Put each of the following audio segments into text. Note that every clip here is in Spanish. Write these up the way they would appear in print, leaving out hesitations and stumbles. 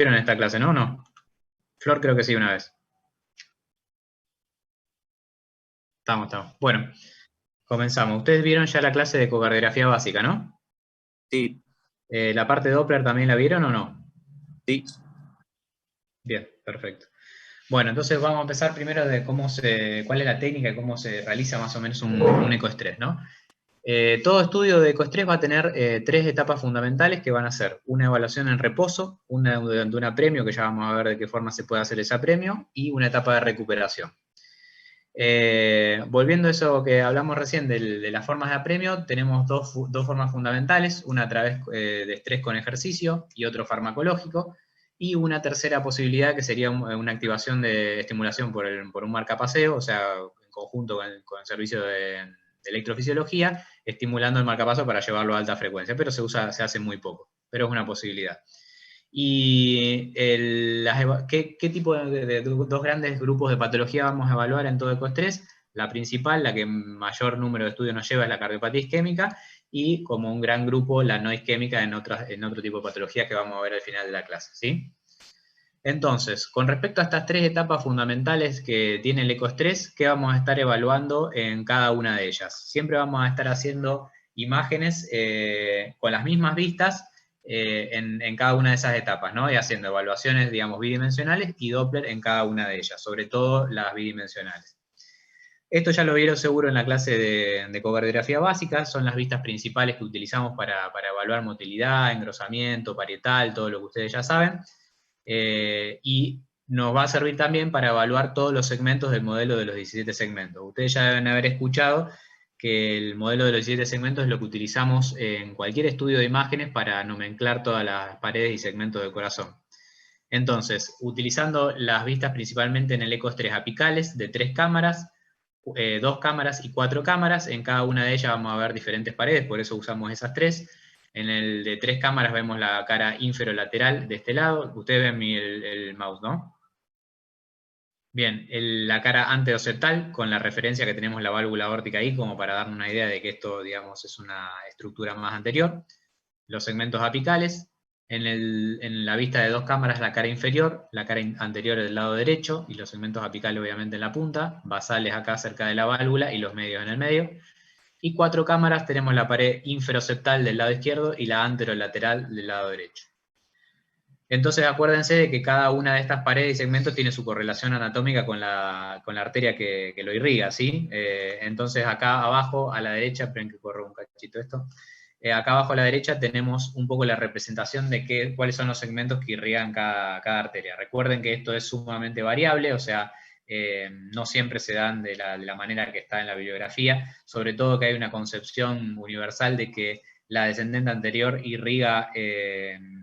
¿Vieron esta clase, no? ¿No? Flor creo que sí una vez. Estamos. Bueno, comenzamos. Ustedes vieron ya la clase de ecocardiografía básica, ¿no? Sí, ¿La parte Doppler también la vieron o no? sí. Bien, perfecto. Bueno, entonces vamos a empezar primero de cuál es la técnica y cómo se realiza más o menos un ecoestrés, ¿no? Todo estudio de ecoestrés va a tener tres etapas fundamentales que van a ser una evaluación en reposo, una durante un apremio, que ya vamos a ver de qué forma se puede hacer ese apremio, y una etapa de recuperación. Volviendo a eso que hablamos recién de las formas de apremio, tenemos dos formas fundamentales, una a través de estrés con ejercicio y otro farmacológico, y una tercera posibilidad que sería una activación de estimulación por un marcapaseo, o sea, en conjunto con el servicio de electrofisiología, estimulando el marcapaso para llevarlo a alta frecuencia, pero se hace muy poco, pero es una posibilidad. Y ¿qué tipo de dos grandes grupos de patología vamos a evaluar en todo ecoestrés? La principal, la que mayor número de estudios nos lleva, es la cardiopatía isquémica, y como un gran grupo, la no isquémica en otro tipo de patologías que vamos a ver al final de la clase, ¿sí? Entonces, con respecto a estas tres etapas fundamentales que tiene el ecoestrés, ¿qué vamos a estar evaluando en cada una de ellas? Siempre vamos a estar haciendo imágenes con las mismas vistas en cada una de esas etapas, ¿no? Y haciendo evaluaciones, digamos, bidimensionales y Doppler en cada una de ellas, sobre todo las bidimensionales. Esto ya lo vieron seguro en la clase de ecocardiografía básica, son las vistas principales que utilizamos para evaluar motilidad, engrosamiento, parietal, todo lo que ustedes ya saben. Y nos va a servir también para evaluar todos los segmentos del modelo de los 17 segmentos. Ustedes ya deben haber escuchado que el modelo de los 17 segmentos es lo que utilizamos en cualquier estudio de imágenes para nomenclar todas las paredes y segmentos del corazón. Entonces, utilizando las vistas principalmente en el ecoestrés apicales de 3 cámaras, 2 cámaras y 4 cámaras, en cada una de ellas vamos a ver diferentes paredes, por eso usamos esas 3. En el de 3 cámaras vemos la cara inferolateral de este lado. Ustedes ven el mouse, ¿no? Bien, la cara anteroseptal, con la referencia que tenemos la válvula aórtica ahí, como para darnos una idea de que esto, digamos, es una estructura más anterior. Los segmentos apicales, en la vista de 2 cámaras, la cara inferior, la cara anterior del lado derecho, y los segmentos apicales obviamente en la punta, basales acá cerca de la válvula y los medios en el medio. Y 4 cámaras tenemos la pared inferoseptal del lado izquierdo y la anterolateral del lado derecho. Entonces acuérdense de que cada una de estas paredes y segmentos tiene su correlación anatómica con la arteria que lo irriga, ¿sí? Entonces acá abajo a la derecha, esperen que corro un cachito esto, acá abajo a la derecha tenemos un poco la representación de cuáles son los segmentos que irrigan cada arteria. Recuerden que esto es sumamente variable, o sea, no siempre se dan de la manera que está en la bibliografía, sobre todo que hay una concepción universal de que la descendente anterior irriga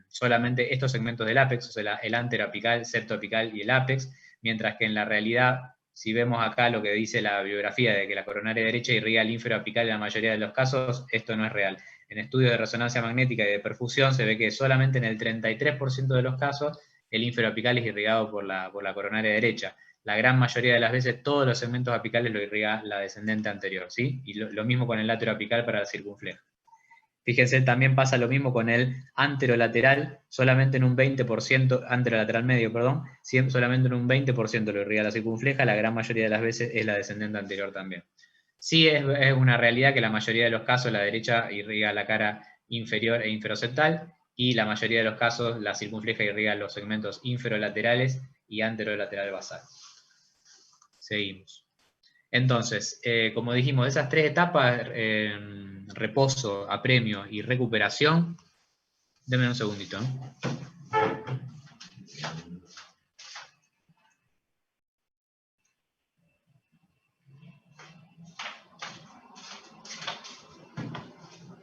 solamente estos segmentos del ápex, o sea, el anteroapical, septoapical y el ápex, mientras que en la realidad, si vemos acá lo que dice la bibliografía de que la coronaria derecha irriga el ínfero-apical en la mayoría de los casos, esto no es real. En estudios de resonancia magnética y de perfusión se ve que solamente en el 33% de los casos el ínfero-apical es irrigado por la coronaria derecha. La gran mayoría de las veces todos los segmentos apicales lo irriga la descendente anterior, ¿sí? Y lo mismo con el lateroapical para la circunfleja. Fíjense, también pasa lo mismo con el anterolateral, solamente en un 20%, anterolateral medio, perdón, solamente en un 20% lo irriga la circunfleja, la gran mayoría de las veces es la descendente anterior también. Sí es una realidad que la mayoría de los casos la derecha irriga la cara inferior e inferoseptal, y la mayoría de los casos la circunfleja irriga los segmentos inferolaterales y anterolateral basal. Seguimos. Entonces, como dijimos, esas tres etapas, reposo, apremio y recuperación, denme un segundito, ¿no?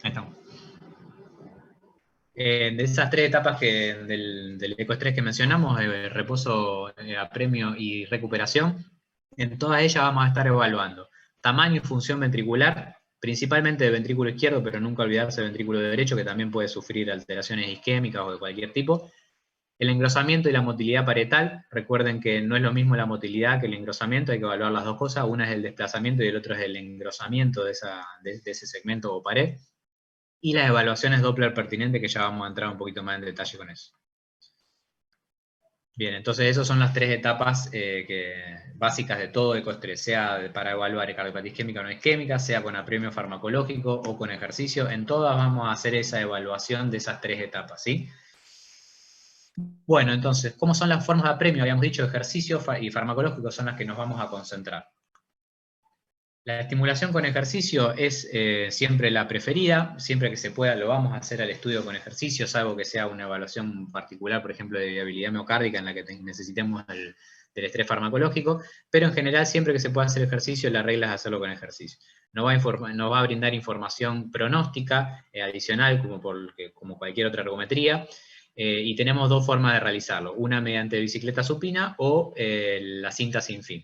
Ahí estamos. De esas tres etapas del ecoestrés que mencionamos, reposo, apremio y recuperación, en todas ellas vamos a estar evaluando tamaño y función ventricular, principalmente del ventrículo izquierdo, pero nunca olvidarse del ventrículo derecho, que también puede sufrir alteraciones isquémicas o de cualquier tipo. El engrosamiento y la motilidad parietal, recuerden que no es lo mismo la motilidad que el engrosamiento, hay que evaluar las dos cosas, una es el desplazamiento y el otro es el engrosamiento de ese segmento o pared. Y las evaluaciones Doppler pertinentes, que ya vamos a entrar un poquito más en detalle con eso. Bien, entonces esas son las tres etapas básicas de todo ecoestrés, sea para evaluar cardiopatía isquémica o no isquémica, sea con apremio farmacológico o con ejercicio. En todas vamos a hacer esa evaluación de esas tres etapas, ¿sí? Bueno, entonces, ¿cómo son las formas de apremio? Habíamos dicho ejercicio y farmacológico son las que nos vamos a concentrar. La estimulación con ejercicio es siempre la preferida, siempre que se pueda lo vamos a hacer al estudio con ejercicio, salvo que sea una evaluación particular, por ejemplo, de viabilidad miocárdica en la que necesitemos del estrés farmacológico, pero en general siempre que se pueda hacer ejercicio, la regla es hacerlo con ejercicio. Nos va a brindar información pronóstica adicional, como cualquier otra ergometría, y tenemos dos formas de realizarlo, una mediante bicicleta supina o la cinta sin fin.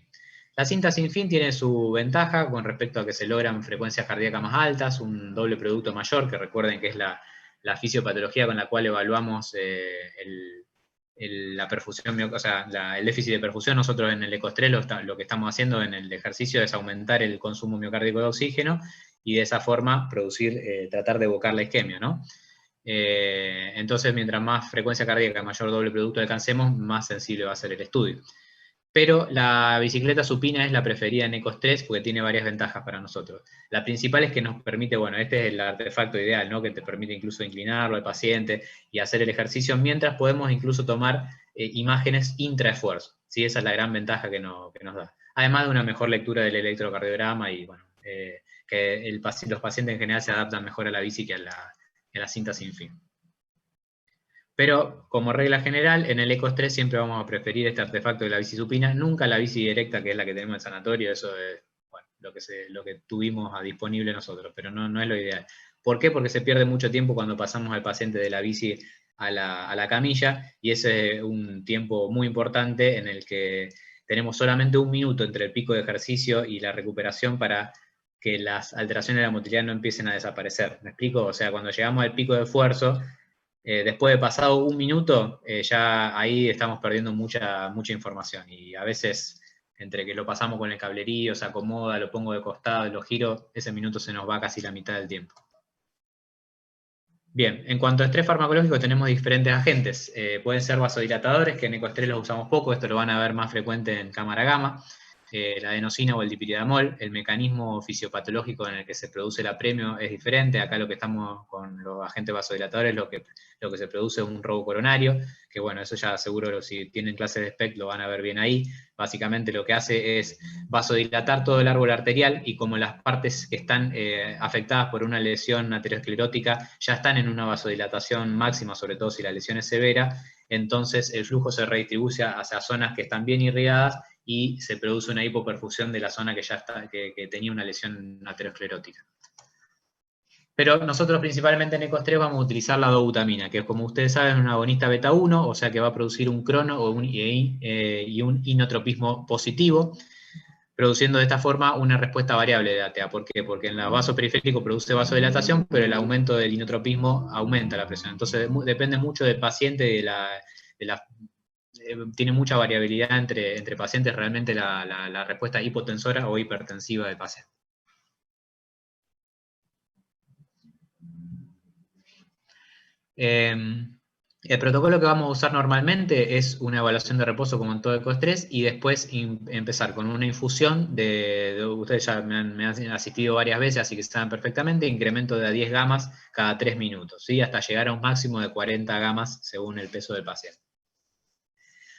La cinta sin fin tiene su ventaja con respecto a que se logran frecuencias cardíacas más altas, un doble producto mayor, que recuerden que es la fisiopatología con la cual evaluamos la perfusión, o sea, el déficit de perfusión. Nosotros en el ecoestrés lo que estamos haciendo en el ejercicio es aumentar el consumo miocárdico de oxígeno y de esa forma tratar de evocar la isquemia, ¿no? Entonces, mientras más frecuencia cardíaca, mayor doble producto alcancemos, más sensible va a ser el estudio. Pero la bicicleta supina es la preferida en ecoestrés porque tiene varias ventajas para nosotros. La principal es que nos permite, bueno, este es el artefacto ideal, ¿no? Que te permite incluso inclinarlo al paciente y hacer el ejercicio, mientras podemos incluso tomar imágenes intraesfuerzo, ¿sí? Esa es la gran ventaja que nos da. Además de una mejor lectura del electrocardiograma y, bueno, que los pacientes en general se adaptan mejor a la bici que a la cinta sin fin. Pero, como regla general, en el ecoestrés siempre vamos a preferir este artefacto de la bici supina, nunca la bici directa, que es la que tenemos en el sanatorio. Eso es, bueno, lo que tuvimos disponible nosotros, pero no es lo ideal. ¿Por qué? Porque se pierde mucho tiempo cuando pasamos al paciente de la bici a la camilla, y ese es un tiempo muy importante en el que tenemos solamente un minuto entre el pico de ejercicio y la recuperación para que las alteraciones de la motilidad no empiecen a desaparecer. ¿Me explico? O sea, cuando llegamos al pico de esfuerzo, después de pasado un minuto, ya ahí estamos perdiendo mucha información, y a veces entre que lo pasamos con el cablerío, se acomoda, lo pongo de costado, lo giro, ese minuto se nos va casi la mitad del tiempo. Bien, en cuanto a estrés farmacológico tenemos diferentes agentes. Pueden ser vasodilatadores, que en ecoestrés los usamos poco, esto lo van a ver más frecuente en cámara gamma. La adenosina o el dipiridamol. El mecanismo fisiopatológico en el que se produce el apremio es diferente. Acá lo que estamos con los agentes vasodilatadores, lo que se produce es un robo coronario, que bueno, eso ya seguro si tienen clases de SPECT lo van a ver bien ahí. Básicamente lo que hace es vasodilatar todo el árbol arterial, y como las partes que están afectadas por una lesión aterosclerótica ya están en una vasodilatación máxima, sobre todo si la lesión es severa, entonces el flujo se redistribuye hacia zonas que están bien irrigadas y se produce una hipoperfusión de la zona que tenía una lesión aterosclerótica. Pero nosotros principalmente en ecoestrés vamos a utilizar la dobutamina, que como ustedes saben es un agonista beta 1, o sea que va a producir un crono y un inotropismo positivo, produciendo de esta forma una respuesta variable de ATA. ¿Por qué? Porque en el vaso periférico produce vasodilatación, pero el aumento del inotropismo aumenta la presión. Entonces depende mucho del paciente, tiene mucha variabilidad entre pacientes realmente la respuesta hipotensora o hipertensiva del paciente. El protocolo que vamos a usar normalmente es una evaluación de reposo como en todo ecoestrés, y después empezar con una infusión ustedes ya me han asistido varias veces, así que saben perfectamente, incremento de 10 gamas cada 3 minutos, ¿sí? Hasta llegar a un máximo de 40 gamas según el peso del paciente.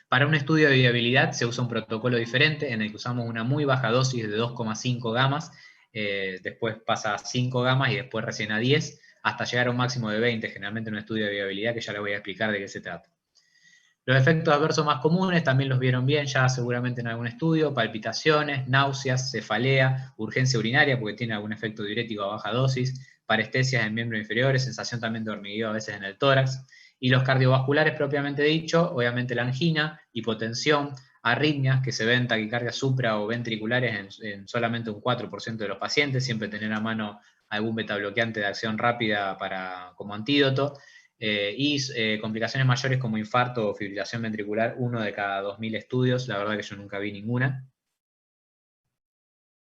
Para un estudio de viabilidad se usa un protocolo diferente en el que usamos una muy baja dosis de 2,5 gamas, después pasa a 5 gamas y después recién a 10, hasta llegar a un máximo de 20, generalmente en un estudio de viabilidad, que ya les voy a explicar de qué se trata. Los efectos adversos más comunes también los vieron bien ya seguramente en algún estudio: palpitaciones, náuseas, cefalea, urgencia urinaria porque tiene algún efecto diurético a baja dosis, parestesias en miembros inferiores, sensación también de hormigueo a veces en el tórax. Y los cardiovasculares propiamente dicho, obviamente la angina, hipotensión, arritmias, que se ven taquicardias supra o ventriculares en solamente un 4% de los pacientes, siempre tener a mano algún betabloqueante de acción rápida como antídoto, y complicaciones mayores como infarto o fibrilación ventricular, 1 de cada 2.000 estudios, la verdad que yo nunca vi ninguna.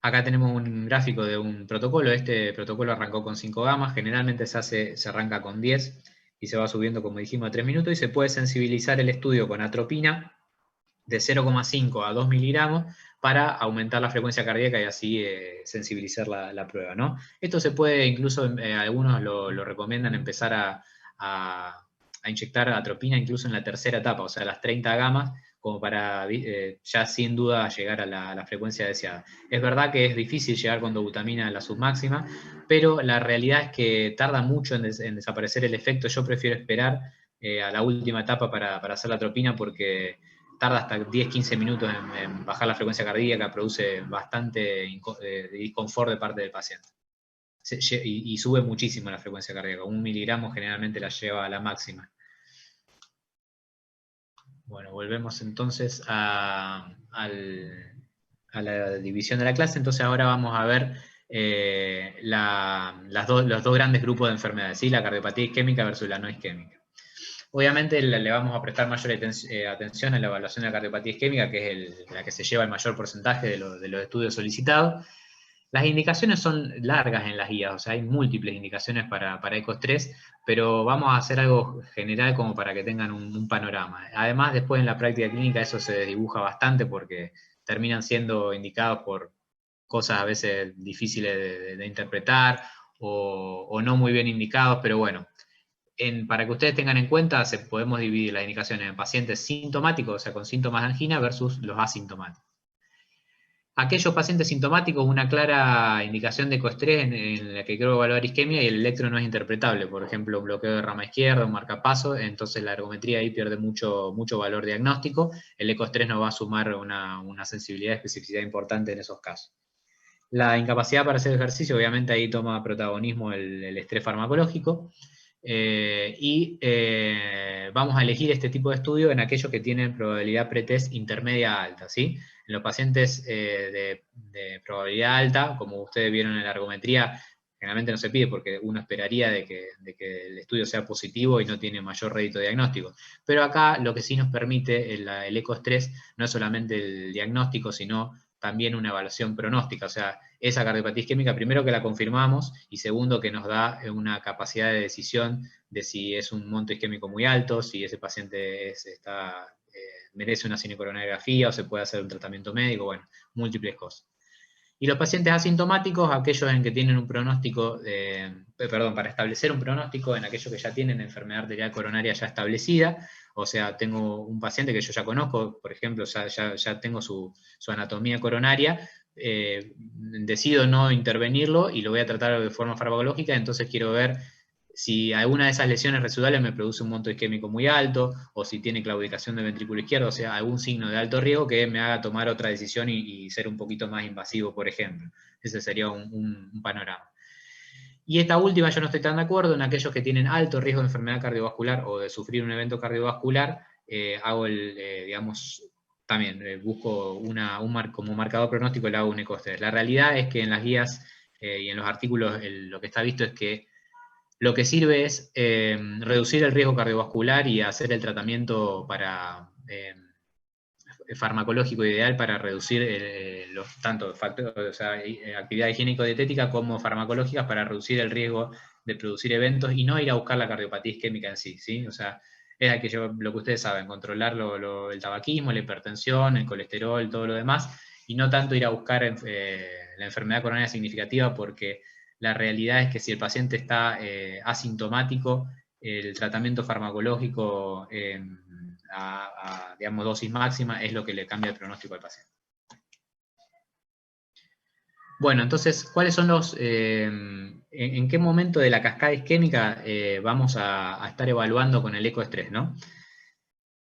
Acá tenemos un gráfico de un protocolo. Este protocolo arrancó con 5 gamas, generalmente se arranca con 10. y se va subiendo, como dijimos, a 3 minutos, y se puede sensibilizar el estudio con atropina de 0,5 a 2 miligramos para aumentar la frecuencia cardíaca y así sensibilizar la prueba, ¿no? Esto se puede, incluso algunos lo recomiendan empezar a inyectar atropina incluso en la tercera etapa, o sea, las 30 gamas, como para ya sin duda llegar a la frecuencia deseada. Es verdad que es difícil llegar con dobutamina a la submáxima, pero la realidad es que tarda mucho en desaparecer el efecto. Yo prefiero esperar a la última etapa para hacer la atropina porque tarda hasta 10-15 minutos en bajar la frecuencia cardíaca, produce bastante disconfort de parte del paciente. Y sube muchísimo la frecuencia cardíaca, 1 miligramo generalmente la lleva a la máxima. Bueno, volvemos entonces a la división de la clase. Entonces ahora vamos a ver los dos grandes grupos de enfermedades, ¿sí? La cardiopatía isquémica versus la no isquémica. Obviamente le vamos a prestar mayor atención a la evaluación de la cardiopatía isquémica, que es la que se lleva el mayor porcentaje de los estudios solicitados. Las indicaciones son largas en las guías, o sea, hay múltiples indicaciones para ECOS-3, pero vamos a hacer algo general como para que tengan un panorama. Además, después en la práctica clínica eso se desdibuja bastante porque terminan siendo indicados por cosas a veces difíciles de interpretar o no muy bien indicados, pero bueno, para que ustedes tengan en cuenta, podemos dividir las indicaciones en pacientes sintomáticos, o sea, con síntomas de angina, versus los asintomáticos. Aquellos pacientes sintomáticos, una clara indicación de ECOS-3 en la que quiero evaluar isquemia y el electro no es interpretable, por ejemplo, un bloqueo de rama izquierda, un marcapaso, entonces la ergometría ahí pierde mucho valor diagnóstico, el ECOS-3 no va a sumar una sensibilidad y especificidad importante en esos casos. La incapacidad para hacer ejercicio, obviamente ahí toma protagonismo el estrés farmacológico, vamos a elegir este tipo de estudio en aquellos que tienen probabilidad pretest intermedia alta, ¿sí? En los pacientes de probabilidad alta, como ustedes vieron en la ergometría, generalmente no se pide porque uno esperaría de que el estudio sea positivo y no tiene mayor rédito diagnóstico. Pero acá lo que sí nos permite el ECOS-3 no es solamente el diagnóstico, sino también una evaluación pronóstica, o sea, esa cardiopatía isquémica, primero que la confirmamos, y segundo que nos da una capacidad de decisión de si es un monto isquémico muy alto, si ese paciente merece una cinecoronariografía o se puede hacer un tratamiento médico, bueno, múltiples cosas. Y los pacientes asintomáticos, aquellos en que tienen un pronóstico, para establecer un pronóstico en aquellos que ya tienen enfermedad arterial coronaria ya establecida, o sea, tengo un paciente que yo ya conozco, por ejemplo, ya tengo su anatomía coronaria, decido no intervenirlo y lo voy a tratar de forma farmacológica, entonces quiero ver si alguna de esas lesiones residuales me produce un monto isquémico muy alto, o si tiene claudicación del ventrículo izquierdo, o sea, algún signo de alto riesgo que me haga tomar otra decisión y ser un poquito más invasivo, por ejemplo. Ese sería un panorama. Y esta última yo no estoy tan de acuerdo, en aquellos que tienen alto riesgo de enfermedad cardiovascular o de sufrir un evento cardiovascular, hago también busco como marcador pronóstico, le hago un ECOS-3. La realidad es que en las guías y en los artículos lo que está visto es que lo que sirve es reducir el riesgo cardiovascular y hacer el tratamiento farmacológico ideal para reducir tanto factores, o sea, actividad higiénico-dietética como farmacológicas para reducir el riesgo de producir eventos y no ir a buscar la cardiopatía isquémica en sí, ¿sí? O sea, es lo que ustedes saben, controlar el tabaquismo, la hipertensión, el colesterol, todo lo demás, y no tanto ir a buscar la enfermedad coronaria significativa, porque la realidad es que si el paciente está asintomático, el tratamiento farmacológico digamos, dosis máxima es lo que le cambia el pronóstico al paciente. Bueno, entonces, ¿cuáles son en qué momento de la cascada isquémica vamos a estar evaluando con el ECOS-3, ¿no?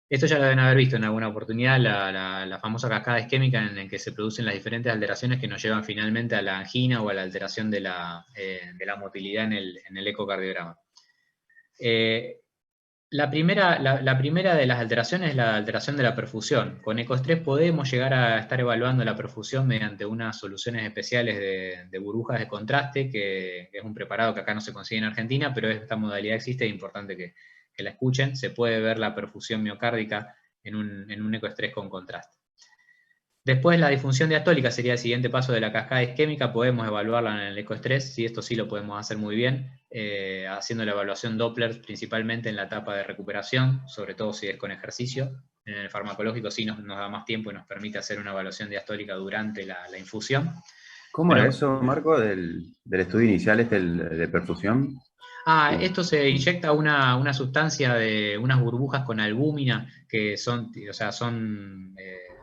Esto ya lo deben haber visto en alguna oportunidad, la famosa cascada isquémica en la que se producen las diferentes alteraciones que nos llevan finalmente a la angina o a la alteración de la motilidad en el ecocardiograma. La primera de las alteraciones es la alteración de la perfusión. Con ECOS-3 podemos llegar a estar evaluando la perfusión mediante unas soluciones especiales de burbujas de contraste, que es un preparado que acá no se consigue en Argentina, pero esta modalidad existe, es importante que la escuchen. Se puede ver la perfusión miocárdica en un ECOS-3 con contraste. Después la disfunción diastólica sería el siguiente paso de la cascada isquémica, podemos evaluarla en el ecoestrés, sí, esto sí lo podemos hacer muy bien, haciendo la evaluación Doppler principalmente en la etapa de recuperación, sobre todo si es con ejercicio. En el farmacológico sí nos da más tiempo y nos permite hacer una evaluación diastólica durante la infusión. ¿Cómo Pero, era eso, Marco, del estudio inicial de perfusión? esto se inyecta una sustancia de unas burbujas con albúmina que son, o sea, son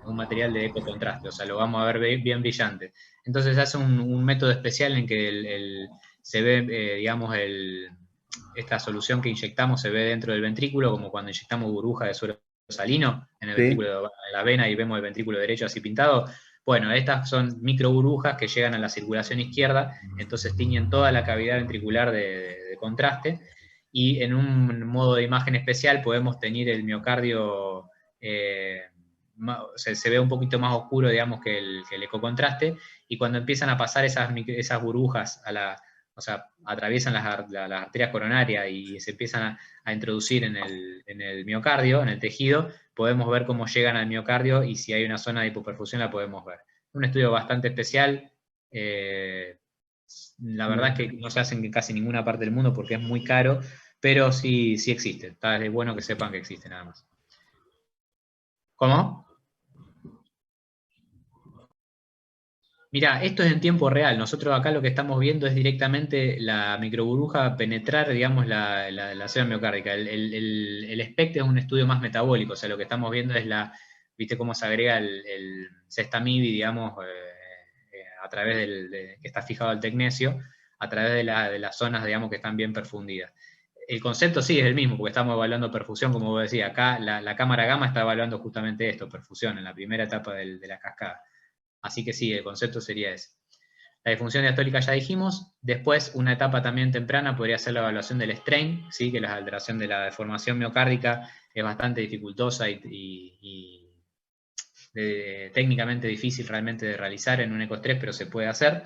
un material de ecocontraste, o sea, lo vamos a ver bien brillante. Entonces se hace un método especial en que se ve, digamos, esta solución que inyectamos se ve dentro del ventrículo, como cuando inyectamos burbujas de suero salino en el Sí. ventrículo de la vena y vemos el ventrículo derecho así pintado. Bueno, estas son micro burbujas que llegan a la circulación izquierda, entonces tiñen toda la cavidad ventricular de contraste, y en un modo de imagen especial podemos tener el miocardio, se ve un poquito más oscuro, digamos, que el ecocontraste, y cuando empiezan a pasar esas burbujas o sea, atraviesan las arterias coronarias y se empiezan a introducir en el miocardio, en el tejido, podemos ver cómo llegan al miocardio y si hay una zona de hipoperfusión la podemos ver. Un estudio bastante especial, la verdad es que no se hace en casi ninguna parte del mundo porque es muy caro, pero sí, sí existe. Es bueno que sepan que existe nada más. ¿Cómo? Mira, esto es en tiempo real. Nosotros acá lo que estamos viendo es directamente la microburbuja penetrar, digamos, la célula miocárdica. El SPECT es un estudio más metabólico, o sea, lo que estamos viendo es viste cómo se agrega el sestamibi, digamos, a través que está fijado al tecnecio, a través de las zonas, digamos, que están bien perfundidas. El concepto sí es el mismo, porque estamos evaluando perfusión, como vos decías. Acá la cámara gamma está evaluando justamente esto, perfusión, en la primera etapa de la cascada. Así que sí, el concepto sería ese. La disfunción diastólica ya dijimos. Después, una etapa también temprana podría ser la evaluación del strain, ¿sí? Que la alteración de la deformación miocárdica es bastante dificultosa y técnicamente difícil realmente de realizar en un ecoestrés, pero se puede hacer.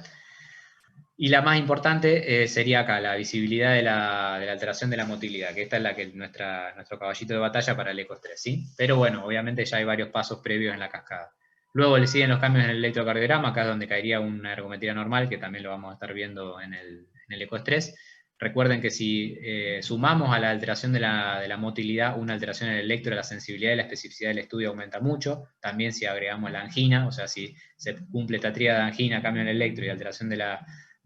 Y la más importante sería acá, la visibilidad de la alteración de la motilidad, que esta es la que nuestro caballito de batalla para el ecoestrés, ¿sí? Pero bueno, obviamente ya hay varios pasos previos en la cascada. Luego le siguen los cambios en el electrocardiograma, acá es donde caería una ergometría normal, que también lo vamos a estar viendo en el ecoestrés. Recuerden que si sumamos a la alteración de la motilidad una alteración en el electro, la sensibilidad y la especificidad del estudio aumenta mucho. También si agregamos la angina, o sea, si se cumple esta tríada de angina, cambio en el electro y alteración de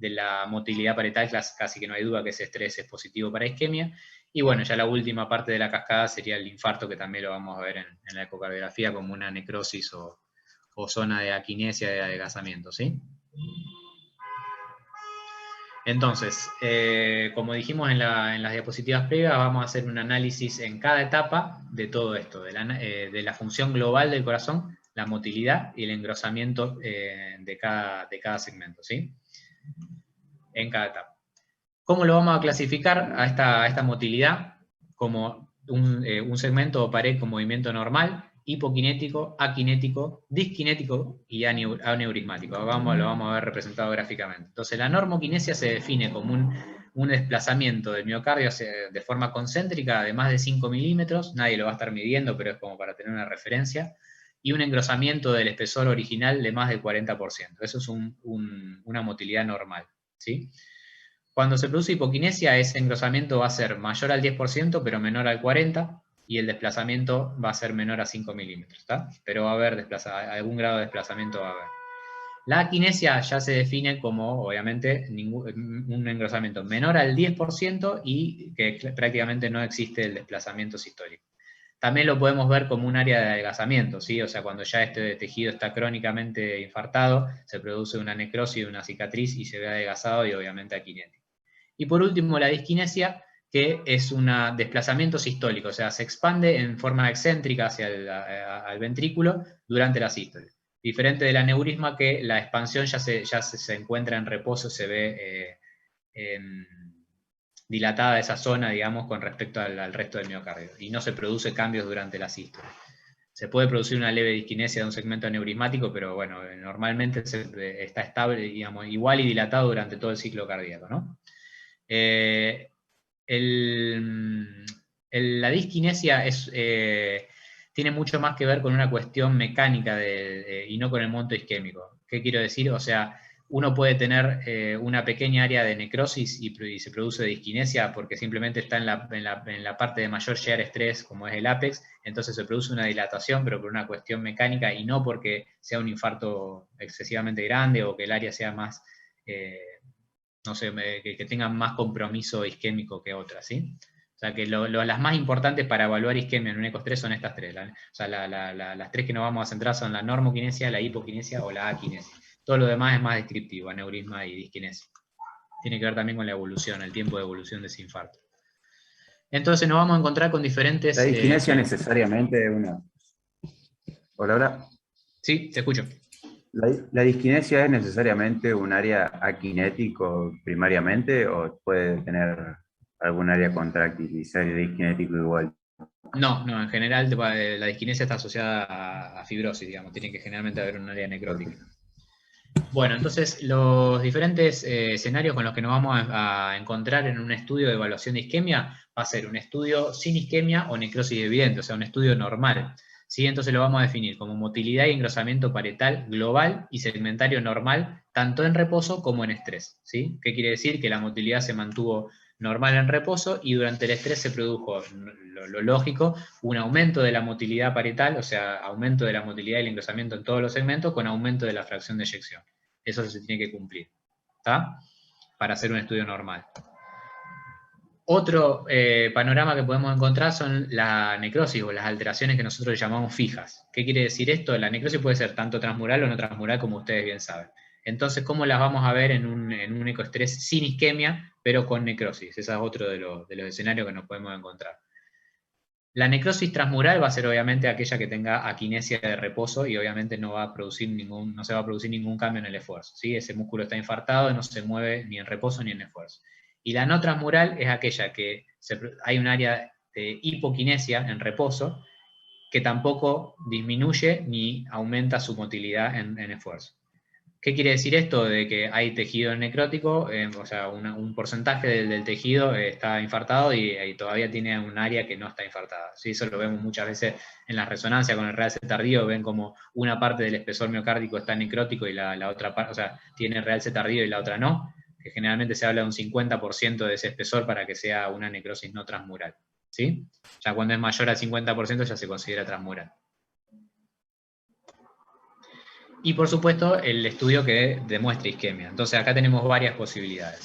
la motilidad parietal, casi que no hay duda que ese estrés es positivo para isquemia. Y bueno, ya la última parte de la cascada sería el infarto, que también lo vamos a ver en la ecocardiografía como una necrosis o zona de aquinesia, de adelgazamiento, ¿sí? Entonces, como dijimos en las diapositivas previas, vamos a hacer un análisis en cada etapa de todo esto, de la función global del corazón, la motilidad y el engrosamiento de cada segmento, ¿sí? En cada etapa. ¿Cómo lo vamos a clasificar a esta motilidad? Como un segmento o pared con movimiento normal, hipokinético, akinético, disquinético y aneurismático. Lo vamos a ver representado gráficamente. Entonces, la normoquinesia se define como un desplazamiento del miocardio de forma concéntrica de más de 5 milímetros. Nadie lo va a estar midiendo, pero es como para tener una referencia. Y un engrosamiento del espesor original de más del 40%. Eso es una motilidad normal, ¿sí? Cuando se produce hipoquinesia, ese engrosamiento va a ser mayor al 10%, pero menor al 40%, y el desplazamiento va a ser menor a 5 milímetros, ¿está? Pero va a haber algún grado de desplazamiento va a haber. La aquinesia ya se define como, obviamente, un engrosamiento menor al 10% y que prácticamente no existe el desplazamiento sistólico. También lo podemos ver como un área de adelgazamiento, ¿sí? O sea, cuando ya este tejido está crónicamente infartado, se produce una necrosis, una cicatriz y se ve adelgazado y obviamente aquinético. Y por último, la disquinesia, que es un desplazamiento sistólico, o sea, se expande en forma excéntrica hacia el ventrículo durante la sístole. Diferente del aneurisma, que la expansión ya se encuentra en reposo, se ve dilatada esa zona, digamos, con respecto al resto del miocardio, y no se produce cambios durante la sístole. Se puede producir una leve disquinesia de un segmento aneurismático, pero bueno, normalmente está estable, digamos, igual y dilatado durante todo el ciclo cardíaco, ¿no? La disquinesia tiene mucho más que ver con una cuestión mecánica y no con el monto isquémico. ¿Qué quiero decir? O sea, uno puede tener una pequeña área de necrosis y se produce disquinesia porque simplemente está en la parte de mayor shear estrés, como es el ápex, entonces se produce una dilatación, pero por una cuestión mecánica y no porque sea un infarto excesivamente grande o que el área sea más, no sé, que tenga más compromiso isquémico que otras, ¿sí? O sea, que las más importantes para evaluar isquemia en un ecostrés son estas tres. O sea, las tres que nos vamos a centrar son la normoquinesia, la hipoquinesia o la aquinesia. Todo lo demás es más descriptivo, aneurisma y disquinesia. Tiene que ver también con la evolución, el tiempo de evolución de ese infarto. Entonces nos vamos a encontrar con diferentes... La disquinesia necesariamente una... Hola, hola. Sí, te escucho. ¿La disquinesia es necesariamente un área aquinético primariamente o puede tener algún área contráctil y ser disquinético igual? No, en general la disquinesia está asociada a fibrosis, digamos, tiene que generalmente haber un área necrótica. Bueno, entonces los diferentes escenarios con los que nos vamos a encontrar en un estudio de evaluación de isquemia va a ser un estudio sin isquemia o necrosis evidente, o sea, un estudio normal. ¿Sí? Entonces lo vamos a definir como motilidad y engrosamiento parietal global y segmentario normal, tanto en reposo como en estrés. ¿Sí? ¿Qué quiere decir? Que la motilidad se mantuvo normal en reposo y durante el estrés se produjo, lo lógico, un aumento de la motilidad parietal, o sea, aumento de la motilidad y el engrosamiento en todos los segmentos con aumento de la fracción de eyección. Eso se tiene que cumplir, ¿está? Para hacer un estudio normal. Otro panorama que podemos encontrar son la necrosis o las alteraciones que nosotros llamamos fijas. ¿Qué quiere decir esto? La necrosis puede ser tanto transmural o no transmural, como ustedes bien saben. Entonces, ¿cómo las vamos a ver en un ecoestrés sin isquemia, pero con necrosis? Ese es otro de los escenarios que nos podemos encontrar. La necrosis transmural va a ser obviamente aquella que tenga aquinesia de reposo y obviamente no se va a producir ningún cambio en el esfuerzo, ¿sí? Ese músculo está infartado y no se mueve ni en reposo ni en esfuerzo. Y la no transmural es aquella que hay un área de hipoquinesia en reposo que tampoco disminuye ni aumenta su motilidad en esfuerzo. ¿Qué quiere decir esto? De que hay tejido necrótico, o sea, un porcentaje del tejido está infartado y todavía tiene un área que no está infartada. ¿Sí? Eso lo vemos muchas veces en la resonancia con el realce tardío, ven como una parte del espesor miocárdico está necrótico y la otra parte, o sea, tiene realce tardío y la otra no, que generalmente se habla de un 50% de ese espesor para que sea una necrosis no transmural. ¿Sí? Ya cuando es mayor al 50% ya se considera transmural. Y por supuesto el estudio que demuestre isquemia. Entonces acá tenemos varias posibilidades.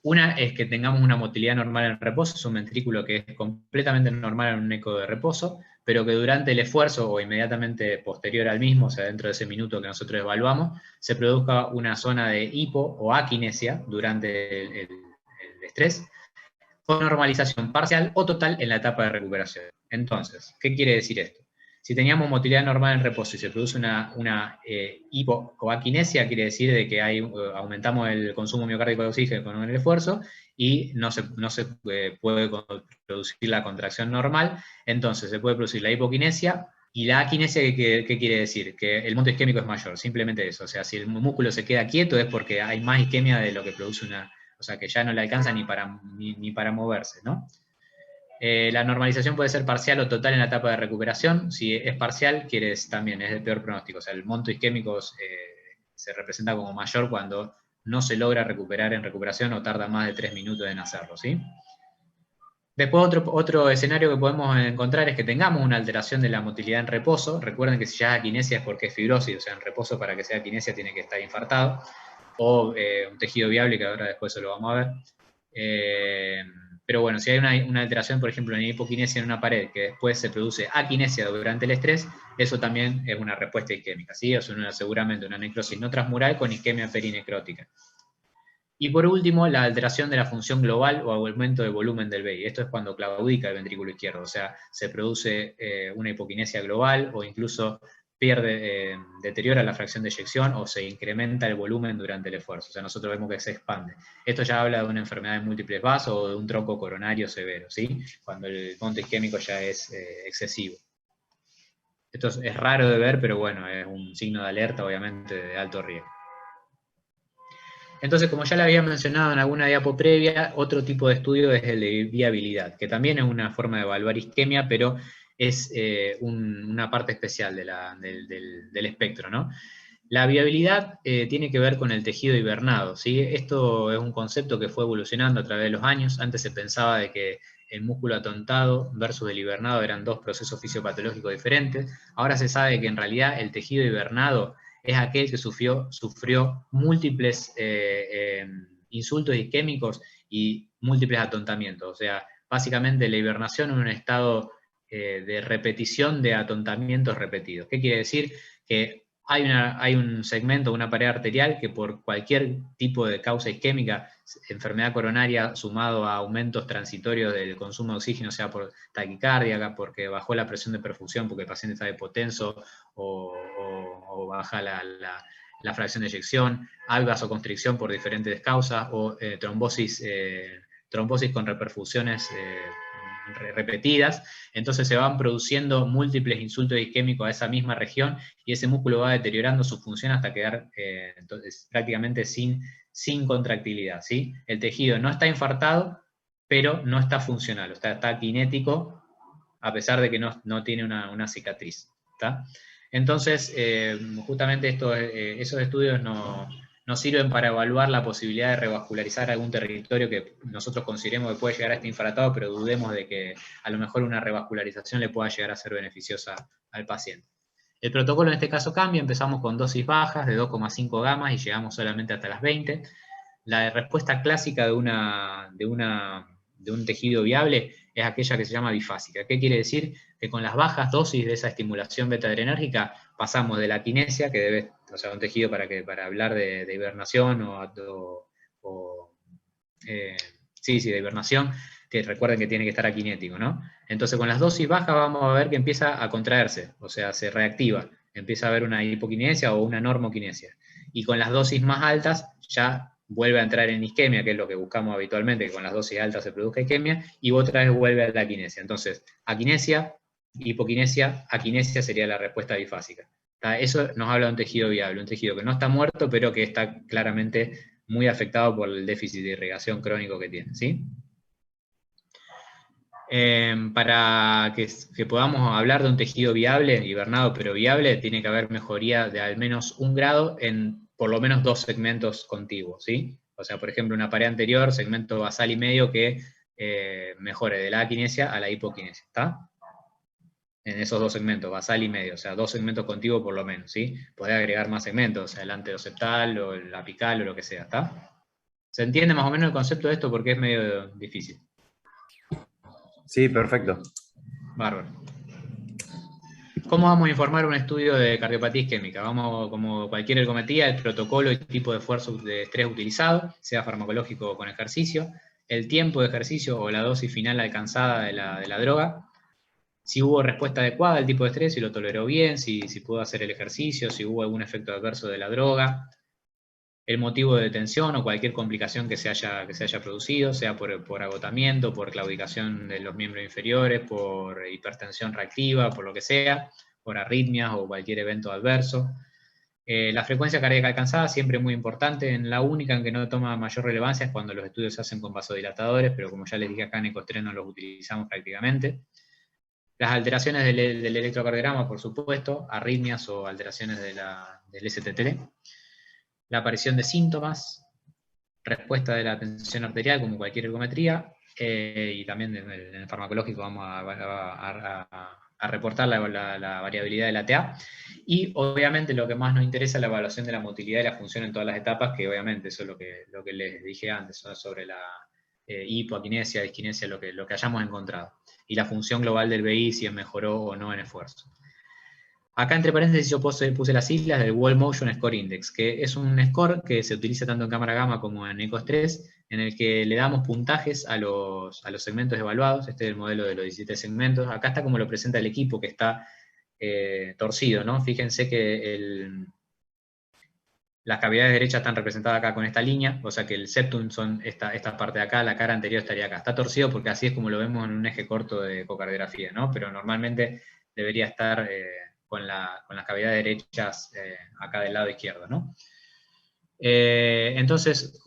Una es que tengamos una motilidad normal en reposo, es un ventrículo que es completamente normal en un eco de reposo, pero que durante el esfuerzo o inmediatamente posterior al mismo, o sea, dentro de ese minuto que nosotros evaluamos, se produzca una zona de hipo o aquinesia durante el estrés, con normalización parcial o total en la etapa de recuperación. Entonces, ¿qué quiere decir esto? Si teníamos motilidad normal en reposo y se produce una hipocoaquinesia, quiere decir de que aumentamos el consumo miocárdico de oxígeno con el esfuerzo y no se puede producir la contracción normal, entonces se puede producir la hipoquinesia. Y la aquinesia, ¿qué quiere decir? Que el monto isquémico es mayor, simplemente eso. O sea, si el músculo se queda quieto es porque hay más isquemia de lo que produce o sea, que ya no le alcanza ni para moverse, ¿no? La normalización puede ser parcial o total en la etapa de recuperación. Si es parcial, también es de peor pronóstico. O sea, el monto isquémico se representa como mayor cuando no se logra recuperar en recuperación o tarda más de 3 minutos en hacerlo, ¿sí? Después otro escenario que podemos encontrar es que tengamos una alteración de la motilidad en reposo. Recuerden que si ya es aquinesia es porque es fibrosis, o sea, en reposo para que sea aquinesia tiene que estar infartado. O un tejido viable, que ahora después se lo vamos a ver. Pero bueno, si hay una alteración, por ejemplo, en hipoquinesia en una pared, que después se produce aquinesia durante el estrés, eso también es una respuesta isquémica, ¿sí? Es seguramente una necrosis no transmural con isquemia perinecrótica. Y por último, la alteración de la función global o aumento del volumen del BI. Esto es cuando claudica el ventrículo izquierdo, o sea, se produce una hipoquinesia global o incluso deteriora la fracción de eyección o se incrementa el volumen durante el esfuerzo. O sea, nosotros vemos que se expande. Esto ya habla de una enfermedad de múltiples vasos o de un tronco coronario severo, ¿sí? Cuando el monto isquémico ya es excesivo. Esto es raro de ver, pero bueno, es un signo de alerta, obviamente, de alto riesgo. Entonces, como ya le había mencionado en alguna diapo previa, otro tipo de estudio es el de viabilidad, que también es una forma de evaluar isquemia, pero es una parte especial del espectro, ¿no? La viabilidad tiene que ver con el tejido hibernado, ¿sí? Esto es un concepto que fue evolucionando a través de los años. Antes se pensaba de que el músculo atontado versus el hibernado eran dos procesos fisiopatológicos diferentes. Ahora se sabe que en realidad el tejido hibernado es aquel que sufrió múltiples insultos isquémicos y múltiples atontamientos. O sea, básicamente la hibernación es un estado de repetición de atontamientos repetidos. ¿Qué quiere decir? Que hay un segmento, una pared arterial que por cualquier tipo de causa isquémica, enfermedad coronaria sumado a aumentos transitorios del consumo de oxígeno, sea por taquicardia, porque bajó la presión de perfusión, porque el paciente está hipotenso, o baja la fracción de eyección, hay vasoconstricción por diferentes causas, o trombosis con reperfusiones repetidas, entonces se van produciendo múltiples insultos isquémicos a esa misma región y ese músculo va deteriorando su función hasta quedar entonces, prácticamente sin contractilidad, ¿sí? El tejido no está infartado, pero no está funcional, está kinético, a pesar de que no tiene una cicatriz, ¿está? Entonces, justamente esos estudios nos sirven para evaluar la posibilidad de revascularizar algún territorio que nosotros consideremos que puede llegar a estar infartado, pero dudemos de que a lo mejor una revascularización le pueda llegar a ser beneficiosa al paciente. El protocolo en este caso cambia, empezamos con dosis bajas de 2,5 gamas y llegamos solamente hasta las 20. La respuesta clásica de un tejido viable es aquella que se llama bifásica. ¿Qué quiere decir? Que con las bajas dosis de esa estimulación beta-adrenérgica pasamos de la quinesia, que debe, o sea, un tejido para hablar de hibernación de hibernación, que recuerden que tiene que estar aquinético, ¿no? Entonces con las dosis bajas vamos a ver que empieza a contraerse, o sea, se reactiva, empieza a haber una hipoquinesia o una normoquinesia. Y con las dosis más altas ya vuelve a entrar en isquemia, que es lo que buscamos habitualmente, que con las dosis altas se produzca isquemia, y otra vez vuelve a la aquinesia. Entonces, aquinesia, hipoquinesia, aquinesia sería la respuesta bifásica. Eso nos habla de un tejido viable, un tejido que no está muerto, pero que está claramente muy afectado por el déficit de irrigación crónico que tiene, ¿sí? Para que podamos hablar de un tejido viable, hibernado pero viable, tiene que haber mejoría de al menos 1 grado en por lo menos 2 segmentos contiguos, ¿sí? O sea, por ejemplo, una pared anterior, segmento basal y medio, que mejore de la aquinesia a la hipoquinesia, ¿está? En esos 2 segmentos, basal y medio, o sea, 2 segmentos contiguos por lo menos, ¿sí? Podés agregar más segmentos, o sea, el anteroseptal o el apical o lo que sea, ¿está? ¿Se entiende más o menos el concepto de esto? Porque es medio difícil. Sí, perfecto. Bárbaro. ¿Cómo vamos a informar un estudio de cardiopatía isquémica? Vamos, como cualquier ergometría, el protocolo y tipo de esfuerzo de estrés utilizado, sea farmacológico o con ejercicio, el tiempo de ejercicio o la dosis final alcanzada de la droga, si hubo respuesta adecuada al tipo de estrés, si lo toleró bien, si pudo hacer el ejercicio, si hubo algún efecto adverso de la droga, el motivo de detención o cualquier complicación que se haya producido, sea por agotamiento, por claudicación de los miembros inferiores, por hipertensión reactiva, por lo que sea, por arritmias o cualquier evento adverso. La frecuencia cardíaca alcanzada siempre es muy importante. En la única en que no toma mayor relevancia es cuando los estudios se hacen con vasodilatadores, pero como ya les dije acá en ECOS-3 no los utilizamos prácticamente. Las alteraciones del electrocardiograma, por supuesto, arritmias o alteraciones del STT. La aparición de síntomas, respuesta de la tensión arterial como cualquier ergometría, y también en el farmacológico vamos a reportar la variabilidad de la TA, y obviamente lo que más nos interesa es la evaluación de la motilidad y la función en todas las etapas, que obviamente eso es lo que les dije antes, sobre la hipoaquinesia, disquinesia, lo que hayamos encontrado, y la función global del BI, si mejoró o no en esfuerzo. Acá entre paréntesis yo puse las siglas del Wall Motion Score Index, que es un score que se utiliza tanto en cámara gamma como en ECOS-3, en el que le damos puntajes a los segmentos evaluados. Este es el modelo de los 17 segmentos. Acá está como lo presenta el equipo, que está torcido, ¿no? Fíjense que las cavidades derechas están representadas acá con esta línea, o sea que el septum son esta parte de acá, la cara anterior estaría acá. Está torcido porque así es como lo vemos en un eje corto de ecocardiografía, ¿no? Pero normalmente debería estar con las cavidades derechas acá del lado izquierdo, ¿no? Entonces,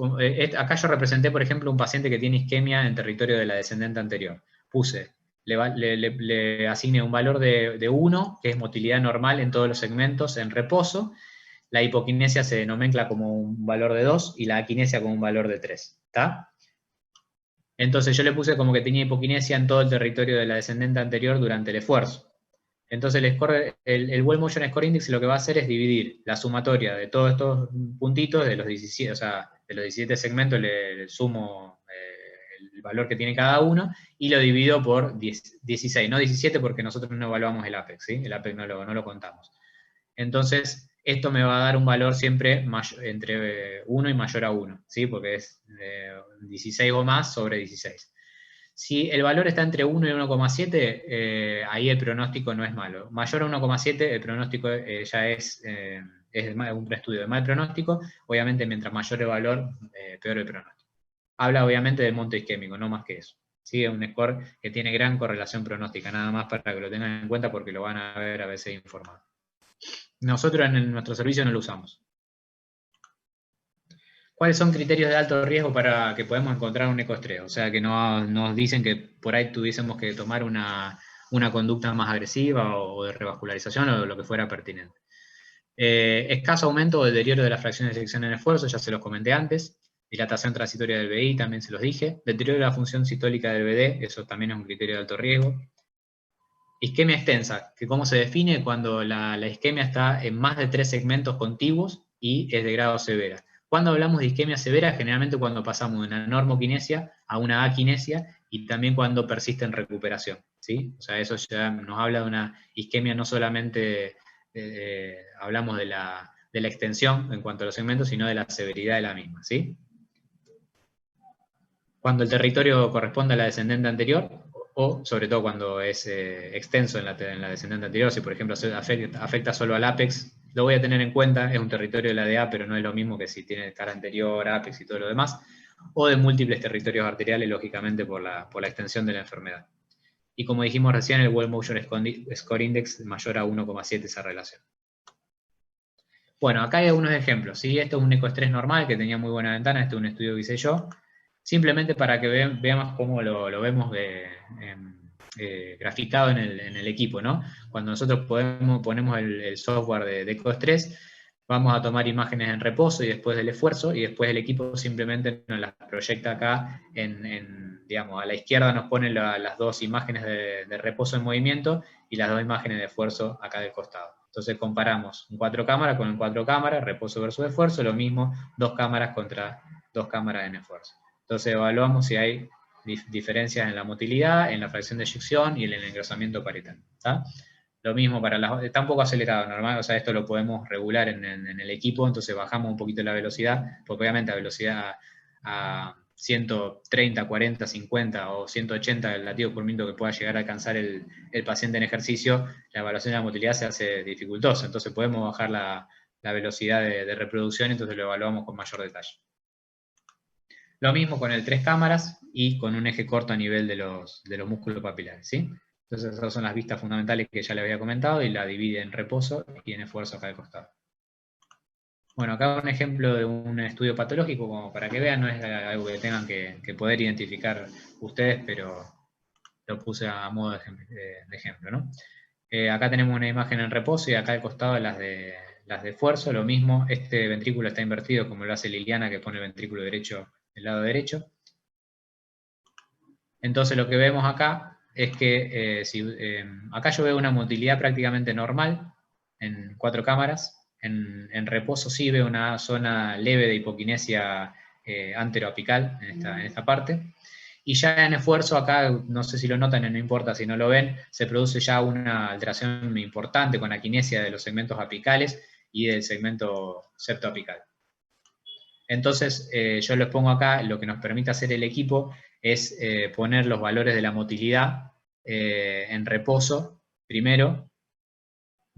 acá yo representé, por ejemplo, un paciente que tiene isquemia en territorio de la descendente anterior. Puse le asigne un valor de 1, que es motilidad normal en todos los segmentos en reposo. La hipoquinesia se nomencla como un valor de 2 y la aquinesia como un valor de 3. ¿Está? Entonces yo le puse como que tenía hipoquinesia en todo el territorio de la descendente anterior durante el esfuerzo. Entonces el Well Motion Score Index lo que va a hacer es dividir la sumatoria de todos estos puntitos, de los 17, o sea, de los 17 segmentos le sumo el valor que tiene cada uno y lo divido por 16, no 17 porque nosotros no evaluamos el Apex, ¿sí? El Apex no lo contamos. Entonces, esto me va a dar un valor siempre entre 1 y mayor a 1, ¿sí? Porque es 16 o más sobre 16. Si el valor está entre 1 y 1,7, ahí el pronóstico no es malo. Mayor a 1,7, el pronóstico ya es un estudio de mal pronóstico. Obviamente, mientras mayor el valor, peor el pronóstico. Habla obviamente del monto isquémico, no más que eso. ¿Sí? Es un score que tiene gran correlación pronóstica, nada más para que lo tengan en cuenta porque lo van a ver a veces informado. Nosotros en nuestro servicio no lo usamos. ¿Cuáles son criterios de alto riesgo para que podamos encontrar un ecoestrés? O sea, que no nos dicen que por ahí tuviésemos que tomar una conducta más agresiva o de revascularización o lo que fuera pertinente. Escaso aumento o deterioro de la fracción de sección en esfuerzo, ya se los comenté antes. Dilatación transitoria del BI, también se los dije. Deterioro de la función citólica del BD, eso también es un criterio de alto riesgo. Isquemia extensa, que cómo se define cuando la isquemia está en más de 3 segmentos contiguos y es de grado severa. Cuando hablamos de isquemia severa, generalmente cuando pasamos de una normoquinesia a una aquinesia y también cuando persiste en recuperación, ¿sí? O sea, eso ya nos habla de una isquemia no solamente, hablamos de la extensión en cuanto a los segmentos, sino de la severidad de la misma, ¿sí? Cuando el territorio corresponde a la descendente anterior, o sobre todo cuando es extenso en la descendente anterior, si por ejemplo afecta solo al apex, lo voy a tener en cuenta, es un territorio de la DA, pero no es lo mismo que si tiene cara anterior, apex y todo lo demás, o de múltiples territorios arteriales, lógicamente por la extensión de la enfermedad. Y como dijimos recién, el Well Motion Score Index mayor a 1,7 esa relación. Bueno, acá hay algunos ejemplos, ¿sí? Esto es un ecoestrés normal que tenía muy buena ventana, este es un estudio que hice yo, simplemente para que veamos cómo lo vemos graficado en el equipo, ¿no? Cuando nosotros ponemos el software de ecoestrés, vamos a tomar imágenes en reposo y después del esfuerzo, y después el equipo simplemente nos las proyecta acá, digamos, a la izquierda nos pone las dos imágenes de reposo en movimiento y las dos imágenes de esfuerzo acá del costado. Entonces comparamos un 4 cámaras con un 4 cámaras, reposo versus esfuerzo, lo mismo, 2 cámaras contra 2 cámaras en esfuerzo. Entonces evaluamos si hay diferencias en la motilidad, en la fracción de eyección y en el engrosamiento parietal. ¿Tá? Lo mismo para está un poco acelerado, normal, o sea, esto lo podemos regular en el equipo, entonces bajamos un poquito la velocidad, porque obviamente a velocidad a 130, 40, 50 o 180 latidos por minuto que pueda llegar a alcanzar el paciente en ejercicio, la evaluación de la motilidad se hace dificultosa, entonces podemos bajar la velocidad de reproducción, entonces lo evaluamos con mayor detalle. Lo mismo con el 3 cámaras y con un eje corto a nivel de los músculos papilares, ¿sí? Entonces esas son las vistas fundamentales que ya les había comentado y la divide en reposo y en esfuerzo acá al costado. Bueno, acá un ejemplo de un estudio patológico, como para que vean, no es algo que tengan que poder identificar ustedes, pero lo puse a modo de ejemplo, ¿no? Acá tenemos una imagen en reposo y acá al costado las de esfuerzo, lo mismo, este ventrículo está invertido como lo hace Liliana, que pone el ventrículo derecho del lado derecho. Entonces lo que vemos acá es que acá yo veo una motilidad prácticamente normal en 4 cámaras. En reposo sí veo una zona leve de hipoquinesia anteroapical en esta parte. Y ya en esfuerzo acá, no sé si lo notan, no importa si no lo ven, se produce ya una alteración importante con aquinesia de los segmentos apicales y del segmento septoapical. Entonces, yo les pongo acá, lo que nos permite hacer el equipo es poner los valores de la motilidad en reposo, primero,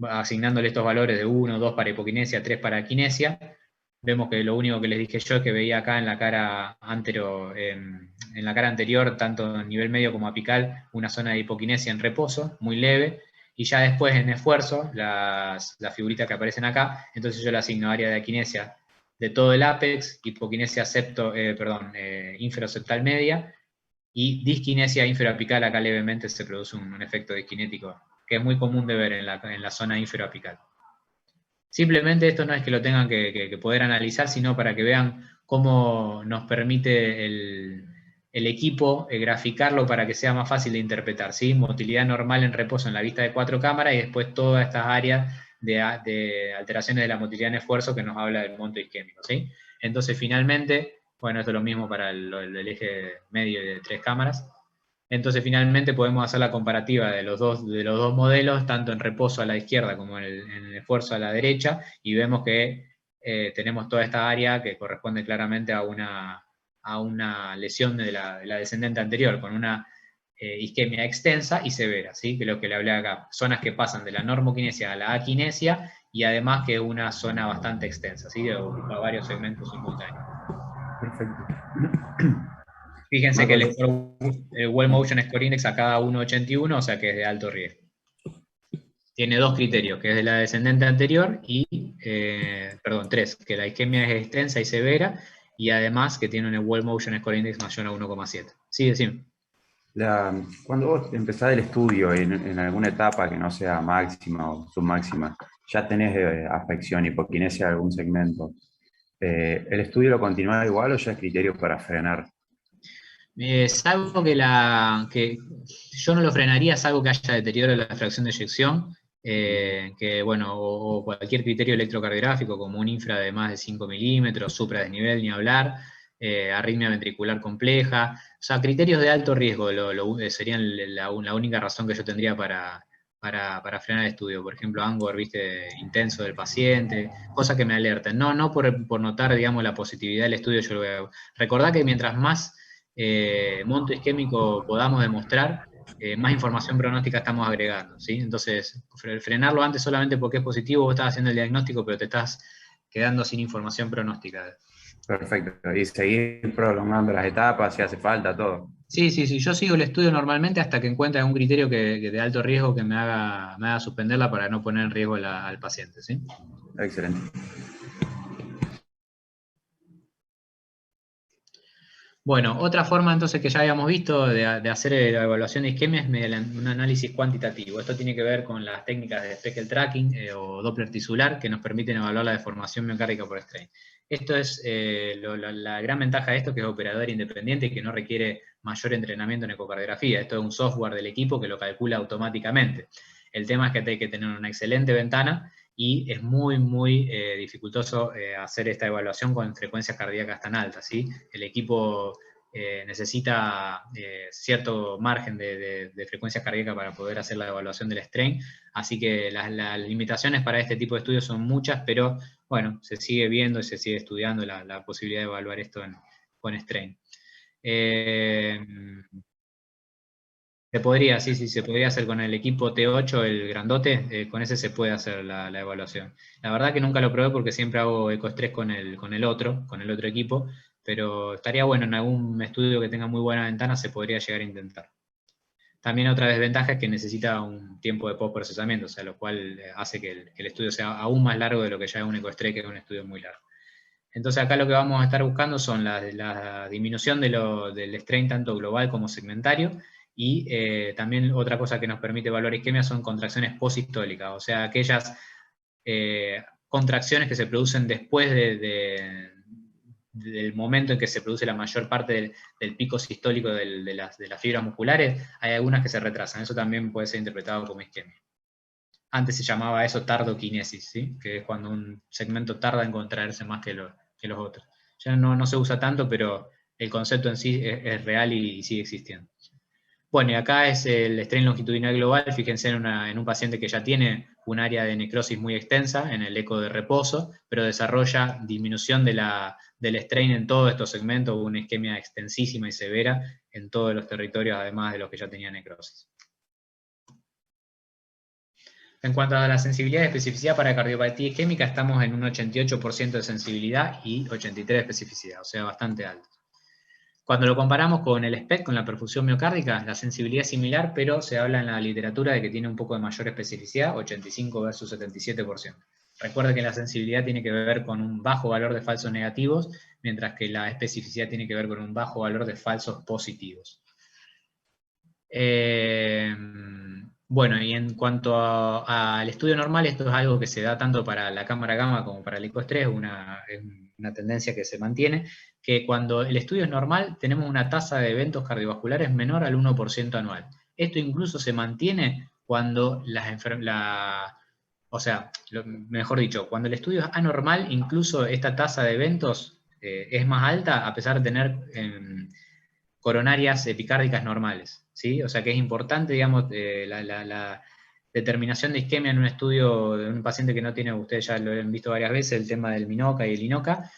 asignándole estos valores de 1, 2 para hipoquinesia, 3 para aquinesia. Vemos que lo único que les dije yo es que veía acá en la cara en la cara anterior, tanto a nivel medio como apical, una zona de hipoquinesia en reposo, muy leve, y ya después en esfuerzo, las figuritas que aparecen acá, entonces yo le asigno área de aquinesia de todo el apex, hipoquinesia inferoseptal media, y disquinesia inferoapical, acá levemente se produce un efecto disquinético, que es muy común de ver en la zona inferoapical. Simplemente esto no es que lo tengan que poder analizar, sino para que vean cómo nos permite el equipo graficarlo para que sea más fácil de interpretar, ¿sí? Motilidad normal en reposo en la vista de 4 cámaras y después todas estas áreas de alteraciones de la motilidad en esfuerzo que nos habla del monto isquémico, ¿sí? Entonces, finalmente, bueno, esto es lo mismo para el eje medio de 3 cámaras. Entonces, finalmente podemos hacer la comparativa de los dos modelos, tanto en reposo a la izquierda como en el esfuerzo a la derecha, y vemos que tenemos toda esta área que corresponde claramente a una lesión de la descendente anterior, con una isquemia extensa y severa, ¿sí? Que es lo que le hablé acá. Zonas que pasan de la normoquinesia a la aquinesia, y además que es una zona bastante extensa, ¿sí? Ocupa varios segmentos simultáneos. Perfecto. Fíjense que el Well Motion Score Index a cada 1,81, o sea que es de alto riesgo. Tiene dos criterios, que es de la descendente anterior y, tres, que la isquemia es extensa y severa, y además que tiene un Well Motion Score Index mayor a 1,7. Sí, decime. Cuando vos empezás el estudio en alguna etapa que no sea máxima o submáxima, ya tenés afección, hipoquinesia de algún segmento. ¿El estudio lo continúa igual o ya es criterio para frenar? Salvo que yo no lo frenaría, salvo que haya deterioro de la fracción de eyección, que bueno, o cualquier criterio electrocardiográfico, como un infra de más de 5 milímetros, supradesnivel, ni hablar, arritmia ventricular compleja, o sea, criterios de alto riesgo serían la única razón que yo tendría para frenar el estudio. Por ejemplo, Angor, viste, intenso del paciente, cosas que me alerten. No por notar, digamos, la positividad del estudio, yo lo voy a... Recordá que mientras más monto isquémico podamos demostrar, más información pronóstica estamos agregando, ¿sí? Entonces, frenarlo antes solamente porque es positivo, vos estás haciendo el diagnóstico, pero te estás quedando sin información pronóstica. Perfecto. Y seguir prolongando las etapas si hace falta, todo. Sí, yo sigo el estudio normalmente hasta que encuentre algún criterio que de alto riesgo que me haga suspenderla para no poner en riesgo al paciente, ¿sí? Excelente. Bueno, otra forma entonces que ya habíamos visto de hacer la evaluación de isquemia es mediante un análisis cuantitativo. Esto tiene que ver con las técnicas de Speckle tracking o Doppler tisular que nos permiten evaluar la deformación miocárdica por strain. Esto es la gran ventaja de esto, que es operador independiente y que no requiere mayor entrenamiento en ecocardiografía. Esto es un software del equipo que lo calcula automáticamente. El tema es que hay que tener una excelente ventana y es muy dificultoso hacer esta evaluación con frecuencias cardíacas tan altas, ¿sí? El equipo necesita cierto margen de frecuencia cardíaca para poder hacer la evaluación del strain, así que las limitaciones para este tipo de estudios son muchas, pero bueno, se sigue viendo y se sigue estudiando la posibilidad de evaluar esto con strain. Se podría, sí, se podría hacer con el equipo T8, el grandote, con ese se puede hacer la evaluación. La verdad que nunca lo probé porque siempre hago ecoestrés con el otro equipo, pero estaría bueno, en algún estudio que tenga muy buena ventana se podría llegar a intentar. También otra desventaja es que necesita un tiempo de postprocesamiento, o sea, lo cual hace que el estudio sea aún más largo de lo que ya es un ecoestrés, que es un estudio muy largo. Entonces acá lo que vamos a estar buscando son la disminución del strain tanto global como segmentario, y también otra cosa que nos permite evaluar isquemia son contracciones posistólicas, o sea, aquellas contracciones que se producen después del momento en que se produce la mayor parte del pico sistólico de las fibras musculares. Hay algunas que se retrasan, eso también puede ser interpretado como isquemia. Antes se llamaba eso tardoquinesis, ¿sí? Que es cuando un segmento tarda en contraerse más que los otros. Ya no se usa tanto, pero el concepto en sí es real y sigue existiendo. Bueno, y acá es el strain longitudinal global. Fíjense en un paciente que ya tiene un área de necrosis muy extensa en el eco de reposo, pero desarrolla disminución del strain en todos estos segmentos, una isquemia extensísima y severa en todos los territorios, además de los que ya tenían necrosis. En cuanto a la sensibilidad y especificidad para cardiopatía isquémica, estamos en un 88% de sensibilidad y 83% de especificidad, o sea, bastante alto. Cuando lo comparamos con el SPECT, con la perfusión miocárdica, la sensibilidad es similar, pero se habla en la literatura de que tiene un poco de mayor especificidad, 85 versus 77%. Recuerda que la sensibilidad tiene que ver con un bajo valor de falsos negativos, mientras que la especificidad tiene que ver con un bajo valor de falsos positivos. Bueno, y en cuanto al estudio normal, esto es algo que se da tanto para la cámara gamma como para el ecoestrés, es una tendencia que se mantiene, que cuando el estudio es normal, tenemos una tasa de eventos cardiovasculares menor al 1% anual. Esto incluso se mantiene cuando o sea, mejor dicho, cuando el estudio es anormal, incluso esta tasa de eventos es más alta a pesar de tener coronarias epicárdicas normales, ¿sí? O sea que es importante, digamos, la determinación de isquemia en un estudio de un paciente que no tiene, ustedes ya lo han visto varias veces, el tema del MINOCA y el INOCA,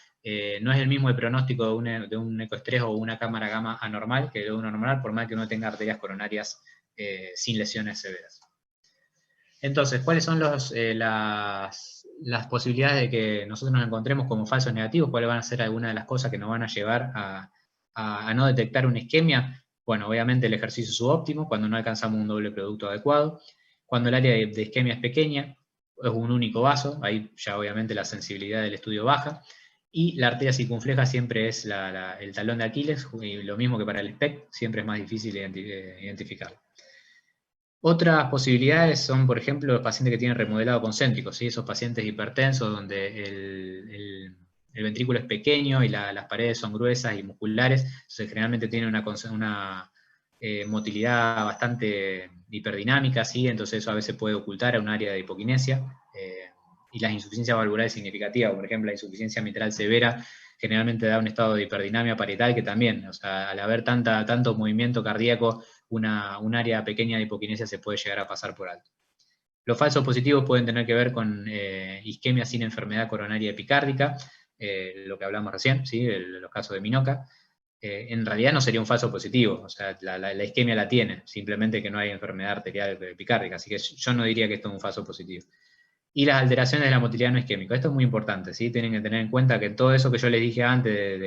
no es el mismo el pronóstico de un ecoestrés o una cámara gamma anormal que de uno normal, por más que uno tenga arterias coronarias sin lesiones severas. Entonces, ¿cuáles son las posibilidades de que nosotros nos encontremos como falsos negativos? ¿Cuáles van a ser algunas de las cosas que nos van a llevar a no detectar una isquemia? Bueno, obviamente el ejercicio subóptimo, cuando no alcanzamos un doble producto adecuado, cuando el área de isquemia es pequeña, es un único vaso, ahí ya obviamente la sensibilidad del estudio baja, y la arteria circunfleja siempre es el talón de Aquiles, y lo mismo que para el SPECT, siempre es más difícil identificarlo. Otras posibilidades son, por ejemplo, los pacientes que tienen remodelado concéntrico, ¿sí? Esos pacientes hipertensos donde el ventrículo es pequeño y las paredes son gruesas y musculares, entonces generalmente tienen una motilidad bastante hiperdinámica, ¿sí? Entonces eso a veces puede ocultar a un área de hipoquinesia, y las insuficiencias valvulares significativas, por ejemplo, la insuficiencia mitral severa, generalmente da un estado de hiperdinamia parietal que también, o sea, al haber tanto movimiento cardíaco, un área pequeña de hipoquinesia se puede llegar a pasar por alto. Los falsos positivos pueden tener que ver con isquemia sin enfermedad coronaria epicárdica, lo que hablamos recién, ¿sí? Los casos de MINOCA. En realidad no sería un falso positivo, o sea, la isquemia la tiene, simplemente que no hay enfermedad arterial epicárdica, así que yo no diría que esto es un falso positivo. Y las alteraciones de la motilidad no isquémica. Esto es muy importante, ¿sí? Tienen que tener en cuenta que todo eso que yo les dije antes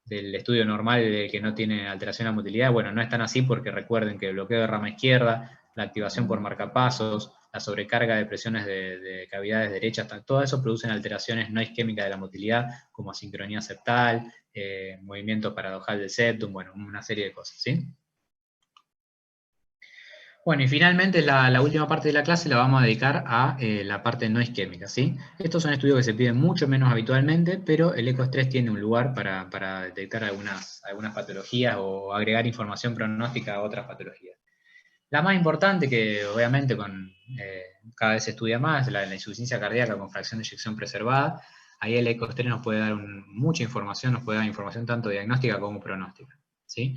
del estudio normal de que no tiene alteración de la motilidad, bueno, no es tan así porque recuerden que el bloqueo de rama izquierda, la activación por marcapasos, la sobrecarga de presiones de cavidades derechas, todo eso producen alteraciones no isquémicas de la motilidad, como asincronía septal, movimiento paradojal del septum, bueno, una serie de cosas, ¿sí? Bueno, y finalmente la última parte de la clase la vamos a dedicar a la parte no isquémica, ¿sí? Estos son estudios que se piden mucho menos habitualmente, pero el ecoestrés tiene un lugar para detectar algunas patologías o agregar información pronóstica a otras patologías. La más importante, que obviamente cada vez se estudia más, la insuficiencia cardíaca con fracción de eyección preservada. Ahí el ecoestrés nos puede dar mucha información, nos puede dar información tanto diagnóstica como pronóstica, ¿sí?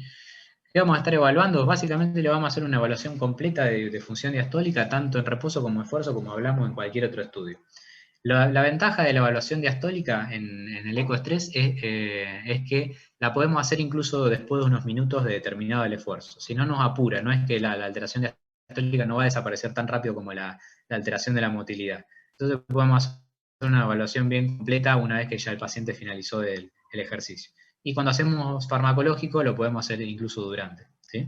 ¿Qué vamos a estar evaluando? Básicamente le vamos a hacer una evaluación completa de función diastólica, tanto en reposo como esfuerzo, como hablamos en cualquier otro estudio. La ventaja de la evaluación diastólica en el ecoestrés es que la podemos hacer incluso después de unos minutos de determinado el esfuerzo. Si no nos apura, no es que la alteración diastólica no va a desaparecer tan rápido como la alteración de la motilidad. Entonces podemos hacer una evaluación bien completa una vez que ya el paciente finalizó el ejercicio. Y cuando hacemos farmacológico lo podemos hacer incluso durante, ¿sí?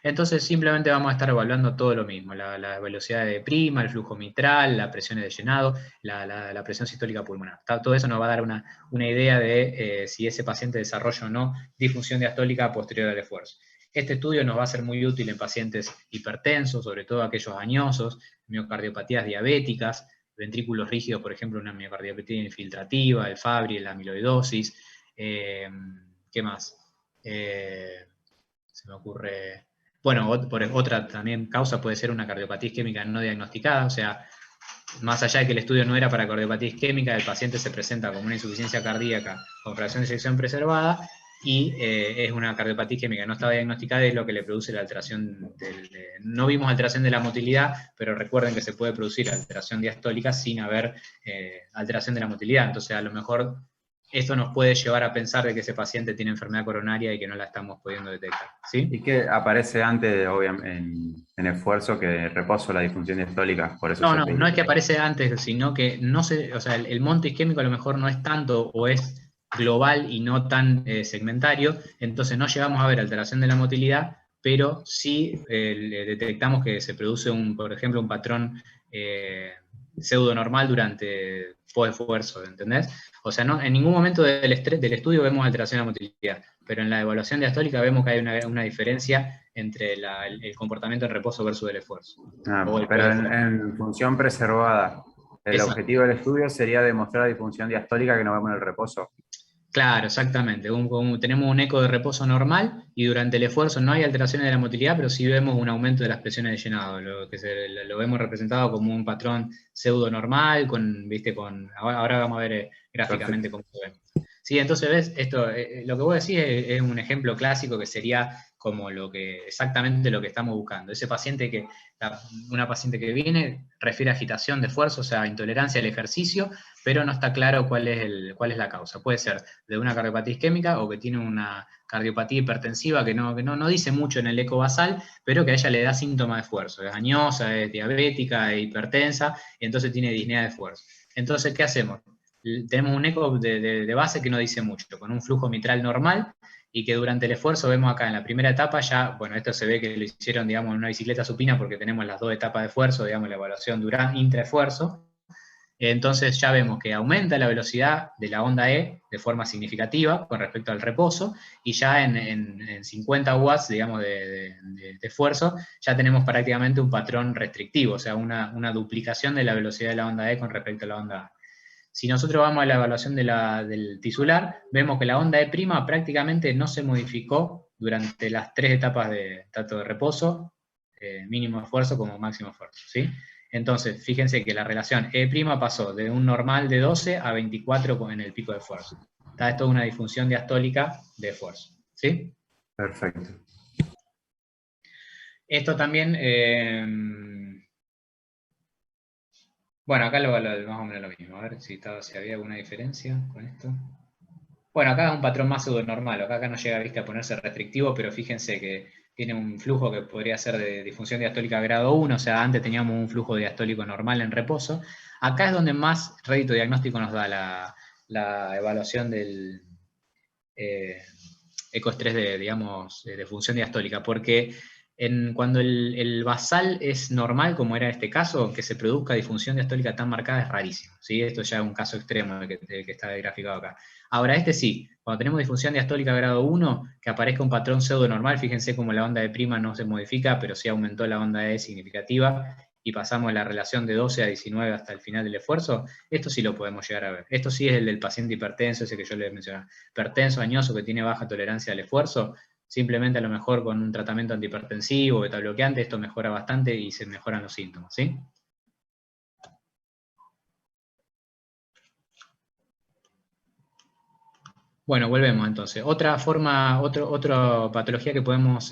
Entonces simplemente vamos a estar evaluando todo lo mismo, la velocidad de prima, el flujo mitral, la presión de llenado, la presión sistólica pulmonar. Todo eso nos va a dar una idea de si ese paciente desarrolla o no disfunción diastólica posterior al esfuerzo. Este estudio nos va a ser muy útil en pacientes hipertensos, sobre todo aquellos añosos, miocardiopatías diabéticas, ventrículos rígidos, por ejemplo, una miocardiopatía infiltrativa, el Fabry, la amiloidosis. ¿Qué más? Se me ocurre... Bueno, otra también causa puede ser una cardiopatía isquémica no diagnosticada, o sea, más allá de que el estudio no era para cardiopatía isquémica, el paciente se presenta como una insuficiencia cardíaca con fracción de eyección preservada y es una cardiopatía isquémica que no estaba diagnosticada y es lo que le produce la alteración no vimos alteración de la motilidad, pero recuerden que se puede producir alteración diastólica sin haber alteración de la motilidad, entonces a lo mejor esto nos puede llevar a pensar de que ese paciente tiene enfermedad coronaria y que no la estamos pudiendo detectar, ¿sí? Y que aparece antes, obviamente, en esfuerzo que en reposo la disfunción diastólica, por eso No es que aparece antes, sino que no se, o sea, el monto isquémico a lo mejor no es tanto o es global y no tan segmentario, entonces no llegamos a ver alteración de la motilidad, pero sí le detectamos que se produce por ejemplo, un patrón pseudo normal durante esfuerzo, ¿entendés? O sea, no, en ningún momento del estudio vemos alteración de la motilidad, pero en la evaluación diastólica vemos que hay una diferencia entre el comportamiento en reposo versus el esfuerzo. O el Pero esfuerzo. en función preservada, el Exacto. objetivo del estudio sería demostrar la disfunción diastólica que no vemos en el reposo. Claro, exactamente. Tenemos un eco de reposo normal y durante el esfuerzo no hay alteraciones de la motilidad, pero sí vemos un aumento de las presiones de llenado, lo vemos representado como un patrón pseudo normal, ahora vamos a ver gráficamente Perfecto. cómo se ve. Sí, entonces ves, esto, lo que vos decís es un ejemplo clásico que sería como exactamente lo que estamos buscando. Una paciente que viene refiere a agitación de esfuerzo, o sea, intolerancia al ejercicio, pero no está claro cuál es la causa. Puede ser de una cardiopatía isquémica o que tiene una cardiopatía hipertensiva que no dice mucho en el eco basal, pero que a ella le da síntoma de esfuerzo. Es añosa, es diabética, es hipertensa, y entonces tiene disnea de esfuerzo. Entonces, ¿qué hacemos? Tenemos un eco de base que no dice mucho, con un flujo mitral normal, y que durante el esfuerzo vemos acá en la primera etapa ya, bueno, esto se ve que lo hicieron, digamos, en una bicicleta supina porque tenemos las dos etapas de esfuerzo, digamos, la evaluación intraesfuerzo. Entonces ya vemos que aumenta la velocidad de la onda E de forma significativa con respecto al reposo, y ya en 50 watts, digamos, de esfuerzo, ya tenemos prácticamente un patrón restrictivo, o sea, una duplicación de la velocidad de la onda E con respecto a la onda A. Si nosotros vamos a la evaluación del tisular, vemos que la onda E' prácticamente no se modificó durante las tres etapas tanto de reposo, mínimo esfuerzo como máximo esfuerzo, ¿sí? Entonces, fíjense que la relación E' pasó de un normal de 12 a 24 en el pico de esfuerzo. Esto es una disfunción diastólica de esfuerzo, ¿sí? Perfecto. Esto también, bueno, acá más o menos lo mismo. A ver si había alguna diferencia con esto. Bueno, acá es un patrón más pseudonormal. Acá no llega a ponerse restrictivo, pero fíjense que tiene un flujo que podría ser de disfunción diastólica grado 1, o sea, antes teníamos un flujo diastólico normal en reposo. Acá es donde más rédito diagnóstico nos da la evaluación del ecoestrés de función diastólica, porque cuando el basal es normal, como era este caso, que se produzca disfunción diastólica tan marcada es rarísimo, ¿sí? Esto ya es un caso extremo el que está graficado acá. Ahora, sí, cuando tenemos disfunción diastólica grado 1, que aparezca un patrón pseudo normal, fíjense como la onda de prima no se modifica, pero sí aumentó la onda E significativa, y pasamos la relación de 12 a 19 hasta el final del esfuerzo, esto sí lo podemos llegar a ver. Esto sí es el del paciente hipertenso, ese que yo les mencionaba. Hipertenso, añoso, que tiene baja tolerancia al esfuerzo, simplemente a lo mejor con un tratamiento antihipertensivo, beta bloqueante, esto mejora bastante y se mejoran los síntomas, ¿sí? Bueno, volvemos entonces. Otra patología que podemos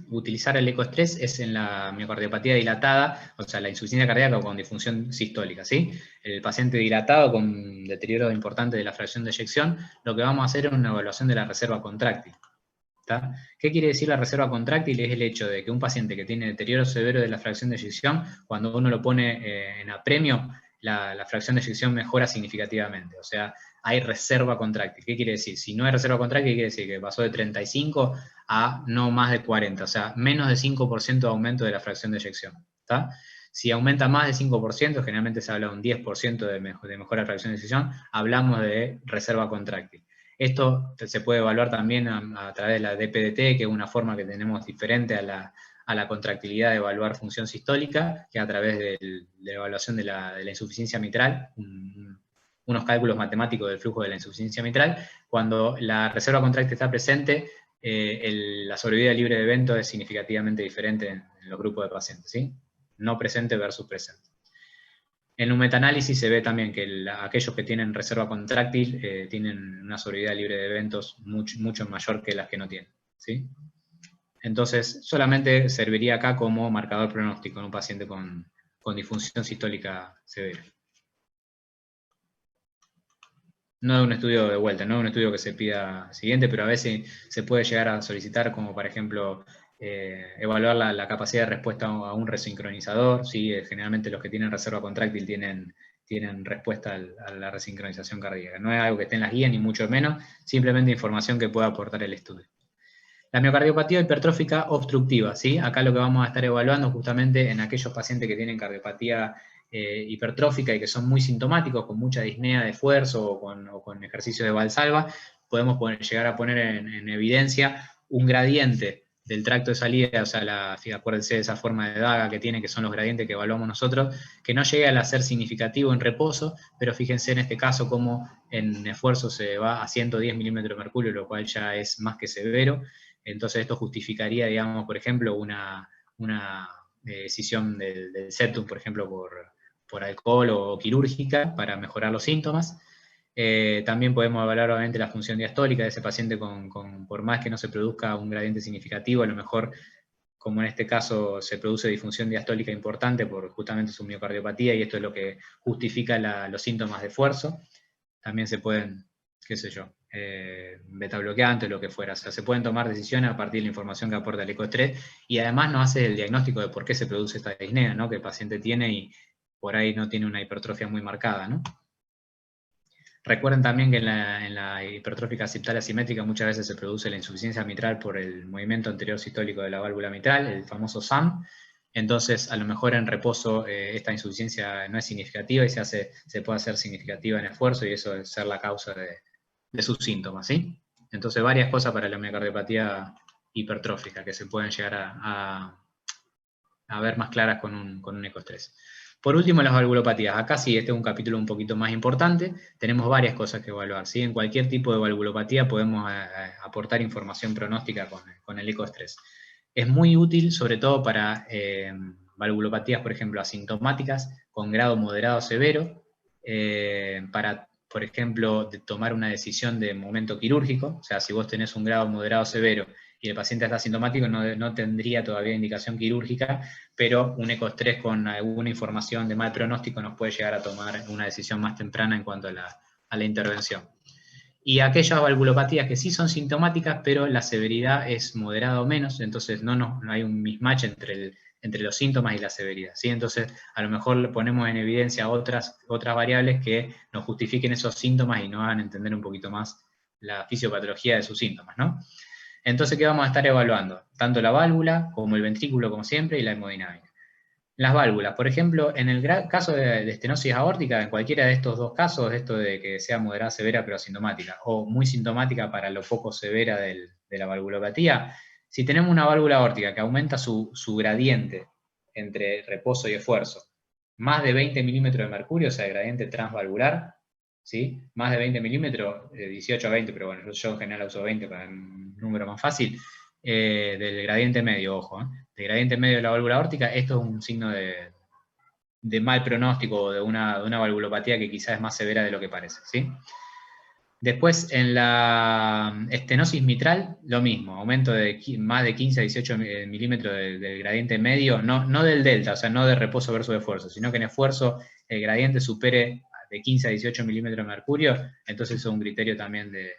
utilizar el ecoestrés es en la miocardiopatía dilatada, o sea, la insuficiencia cardíaca con disfunción sistólica, ¿sí? El paciente dilatado con deterioro importante de la fracción de eyección, lo que vamos a hacer es una evaluación de la reserva contráctil. ¿Tá? ¿Qué quiere decir la reserva contráctil? Es el hecho de que un paciente que tiene deterioro severo de la fracción de eyección, cuando uno lo pone en apremio, la fracción de eyección mejora significativamente. O sea, hay reserva contráctil. ¿Qué quiere decir? Si no hay reserva contráctil, quiere decir que pasó de 35 a no más de 40, o sea, menos de 5% de aumento de la fracción de eyección. ¿Tá? Si aumenta más de 5%, generalmente se habla de un 10% de mejora de fracción de eyección, hablamos de reserva contráctil. Esto se puede evaluar también a través de la DPDT, que es una forma que tenemos diferente a la contractilidad de evaluar función sistólica, que a través de la evaluación de la insuficiencia mitral, unos cálculos matemáticos del flujo de la insuficiencia mitral. Cuando la reserva contráctil está presente, la sobrevida libre de evento es significativamente diferente en los grupos de pacientes, ¿sí? No presente versus presente. En un metaanálisis se ve también que aquellos que tienen reserva contráctil tienen una sobrevida libre de eventos mucho mayor que las que no tienen, ¿sí? Entonces, solamente serviría acá como marcador pronóstico en un paciente con disfunción sistólica severa. No es un estudio de vuelta, no es un estudio que se pida siguiente, pero a veces se puede llegar a solicitar, como por ejemplo, evaluar la capacidad de respuesta a un resincronizador. ¿Sí? Generalmente los que tienen reserva contráctil tienen respuesta a la resincronización cardíaca. No es algo que esté en las guías, ni mucho menos, simplemente información que pueda aportar el estudio. La miocardiopatía hipertrófica obstructiva, ¿sí? Acá lo que vamos a estar evaluando justamente en aquellos pacientes que tienen cardiopatía hipertrófica y que son muy sintomáticos, con mucha disnea de esfuerzo o con ejercicios de Valsalva, podemos llegar a poner en evidencia un gradiente del tracto de salida, o sea, acuérdense de esa forma de daga que tiene, que son los gradientes que evaluamos nosotros, que no llega a ser significativo en reposo, pero fíjense en este caso cómo en esfuerzo se va a 110 milímetros de mercurio, lo cual ya es más que severo. Entonces esto justificaría, digamos, por ejemplo, una decisión del septum, por ejemplo, por alcohol o quirúrgica para mejorar los síntomas. También podemos evaluar obviamente la función diastólica de ese paciente por más que no se produzca un gradiente significativo, a lo mejor, como en este caso, se produce disfunción diastólica importante por justamente su miocardiopatía, y esto es lo que justifica los síntomas de esfuerzo. También se pueden, qué sé yo, beta bloqueantes, lo que fuera. O sea, se pueden tomar decisiones a partir de la información que aporta el ecoestrés, y además nos hace el diagnóstico de por qué se produce esta disnea, ¿no? Que el paciente tiene y por ahí no tiene una hipertrofia muy marcada, ¿no? Recuerden también que en la hipertrófica septal asimétrica muchas veces se produce la insuficiencia mitral por el movimiento anterior sistólico de la válvula mitral, el famoso SAM. Entonces, a lo mejor en reposo esta insuficiencia no es significativa y se puede hacer significativa en esfuerzo, y eso es ser la causa de sus síntomas, ¿sí? Entonces, varias cosas para la miocardiopatía hipertrófica que se pueden llegar a ver más claras con un ecoestrés. Por último, las valvulopatías. Acá sí, este es un capítulo un poquito más importante. Tenemos varias cosas que evaluar, ¿sí? En cualquier tipo de valvulopatía podemos aportar información pronóstica con el ecoestrés. Es muy útil, sobre todo para valvulopatías, por ejemplo, asintomáticas, con grado moderado o severo, para, por ejemplo, tomar una decisión de momento quirúrgico. O sea, si vos tenés un grado moderado o severo y el paciente está asintomático, no tendría todavía indicación quirúrgica, pero un ecoestrés con alguna información de mal pronóstico nos puede llegar a tomar una decisión más temprana en cuanto a la intervención. Y aquellas valvulopatías que sí son sintomáticas, pero la severidad es moderada o menos, entonces no hay un mismatch entre los síntomas y la severidad, ¿sí? Entonces, a lo mejor ponemos en evidencia otras variables que nos justifiquen esos síntomas y nos hagan entender un poquito más la fisiopatología de sus síntomas, ¿no? Entonces, ¿qué vamos a estar evaluando? Tanto la válvula, como el ventrículo, como siempre, y la hemodinámica. Las válvulas, por ejemplo, en el caso de estenosis aórtica, en cualquiera de estos dos casos, esto de que sea moderada, severa, pero asintomática, o muy sintomática para lo poco severa de la valvulopatía, si tenemos una válvula aórtica que aumenta su gradiente entre reposo y esfuerzo, más de 20 milímetros de mercurio, o sea, el gradiente transvalvular, ¿sí? Más de 20 milímetros, 18 a 20, pero bueno, yo en general uso 20 para un número más fácil, del gradiente medio, ojo, del gradiente medio de la válvula aórtica, esto es un signo de mal pronóstico o de una valvulopatía que quizás es más severa de lo que parece, ¿sí? Después, en la estenosis mitral, lo mismo, aumento de más de 15 a 18 milímetros del gradiente medio, no del delta, o sea, no de reposo versus esfuerzo, sino que en esfuerzo el gradiente supere de 15 a 18 milímetros de mercurio, entonces es un criterio también de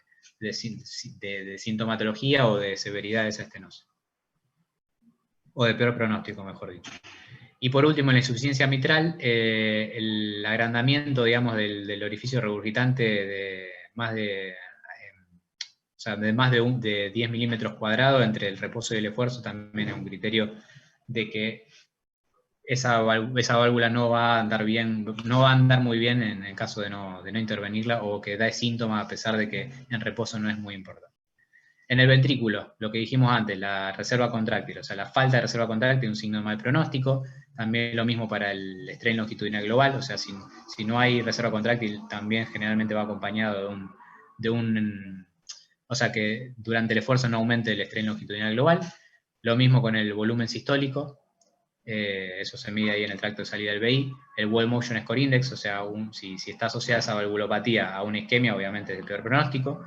sintomatología o de severidad de esa estenosis. O de peor pronóstico, mejor dicho. Y por último, en la insuficiencia mitral, el agrandamiento, digamos, del orificio regurgitante de más de 10 milímetros cuadrados entre el reposo y el esfuerzo también es un criterio de que esa válvula no va a andar bien, no va a andar muy bien en el caso de no intervenirla, o que da síntomas a pesar de que en reposo no es muy importante. En el ventrículo, lo que dijimos antes, la reserva contráctil, o sea, la falta de reserva contráctil es un signo de mal pronóstico. También lo mismo para el strain longitudinal global, o sea, si no hay reserva contráctil, también generalmente va acompañado o sea, que durante el esfuerzo no aumente el strain longitudinal global. Lo mismo con el volumen sistólico, eso se mide ahí en el tracto de salida del BI. El Well Motion Score Index, o sea, si está asociada esa valvulopatía a una isquemia, obviamente es el peor pronóstico.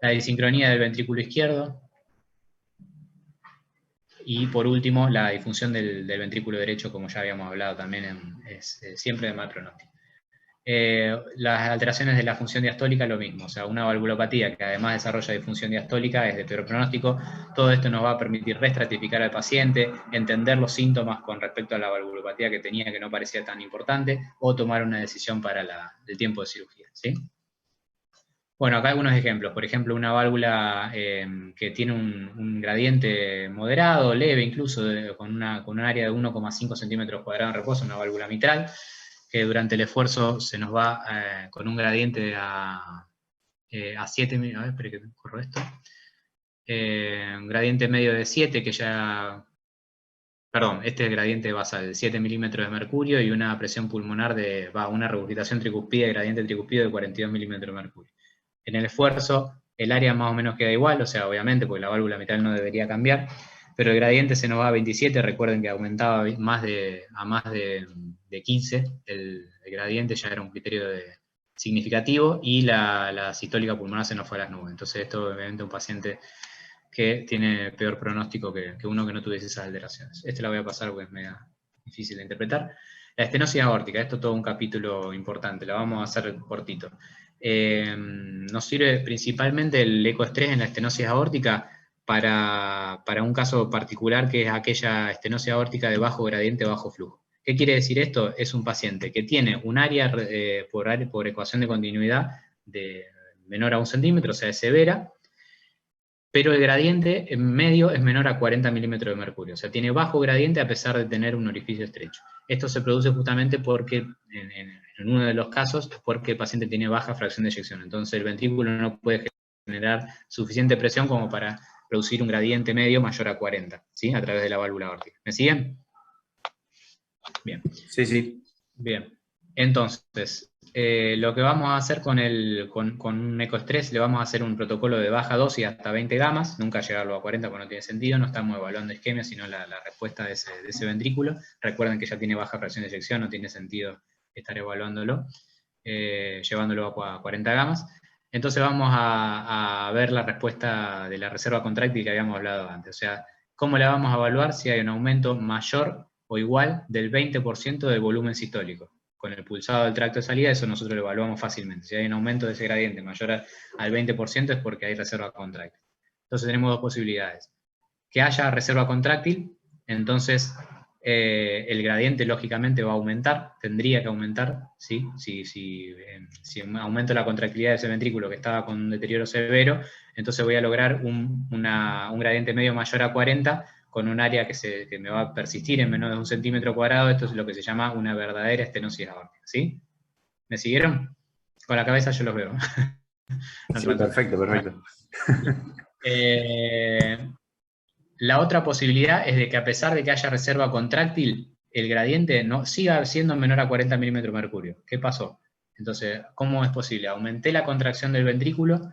La disincronía del ventrículo izquierdo, y por último, la disfunción del ventrículo derecho, como ya habíamos hablado también, es siempre de mal pronóstico. Las alteraciones de la función diastólica, lo mismo, o sea, una valvulopatía que además desarrolla disfunción diastólica es de peor pronóstico. Todo esto nos va a permitir reestratificar al paciente, entender los síntomas con respecto a la valvulopatía que tenía, que no parecía tan importante, o tomar una decisión para el tiempo de cirugía, ¿sí? Bueno, acá algunos ejemplos. Por ejemplo, una válvula que tiene un gradiente moderado, leve incluso, con un área de 1,5 centímetros cuadrados en reposo, una válvula mitral, que durante el esfuerzo se nos va con un gradiente a 7, a ver, espera que corro esto, un gradiente medio de 7, que ya, perdón, este es el gradiente basal, de 7 milímetros de mercurio y una presión pulmonar una regurgitación tricuspide, gradiente tricuspido de 42 milímetros de mercurio. En el esfuerzo, el área más o menos queda igual, o sea, obviamente, porque la válvula mitral no debería cambiar, pero el gradiente se nos va a 27, recuerden que aumentaba a más de 15, el gradiente ya era un criterio significativo, y la sistólica pulmonar se nos fue a las nubes. Entonces esto obviamente un paciente que tiene peor pronóstico que uno que no tuviese esas alteraciones. Este la voy a pasar porque es medio difícil de interpretar. La estenosis aórtica, esto es todo un capítulo importante, la vamos a hacer cortito. Nos sirve principalmente el ecoestrés en la estenosis aórtica para un caso particular, que es aquella estenosis aórtica de bajo gradiente, bajo flujo. ¿Qué quiere decir esto? Es un paciente que tiene un área por ecuación de continuidad de menor a 1 centímetro, o sea, es severa, pero el gradiente en medio es menor a 40 milímetros de mercurio, o sea, tiene bajo gradiente a pesar de tener un orificio estrecho. Esto se produce justamente porque, en uno de los casos, es porque el paciente tiene baja fracción de eyección, entonces el ventrículo no puede generar suficiente presión como para producir un gradiente medio mayor a 40, ¿sí? A través de la válvula aórtica. ¿Me siguen? Bien. Sí, sí. Bien, entonces, lo que vamos a hacer con un ecoestrés, le vamos a hacer un protocolo de baja dosis hasta 20 gamas, nunca llegarlo a 40 porque no tiene sentido, no estamos evaluando isquemia, sino la respuesta de ese ventrículo. Recuerden que ya tiene baja fracción de eyección, no tiene sentido estar evaluándolo, llevándolo a 40 gamas. Entonces vamos a ver la respuesta de la reserva contráctil que habíamos hablado antes, o sea, ¿cómo la vamos a evaluar si hay un aumento mayor o igual del 20% del volumen sistólico? Con el pulsado del tracto de salida, eso nosotros lo evaluamos fácilmente. Si hay un aumento de ese gradiente mayor al 20% es porque hay reserva contráctil. Entonces tenemos dos posibilidades. Que haya reserva contráctil, entonces el gradiente lógicamente va a aumentar, tendría que aumentar, ¿sí? Si aumento la contractilidad de ese ventrículo que estaba con un deterioro severo, entonces voy a lograr un gradiente medio mayor a 40, con un área que me va a persistir en menos de 1 centímetro cuadrado. Esto es lo que se llama una verdadera estenosis aórtica, ¿sí? ¿Me siguieron? Con la cabeza yo los veo. No Sí, tanto. perfecto, perfecto. La otra posibilidad es de que, a pesar de que haya reserva contráctil, el gradiente no siga siendo menor a 40 milímetros de mercurio. ¿Qué pasó? Entonces, ¿cómo es posible? Aumenté la contracción del ventrículo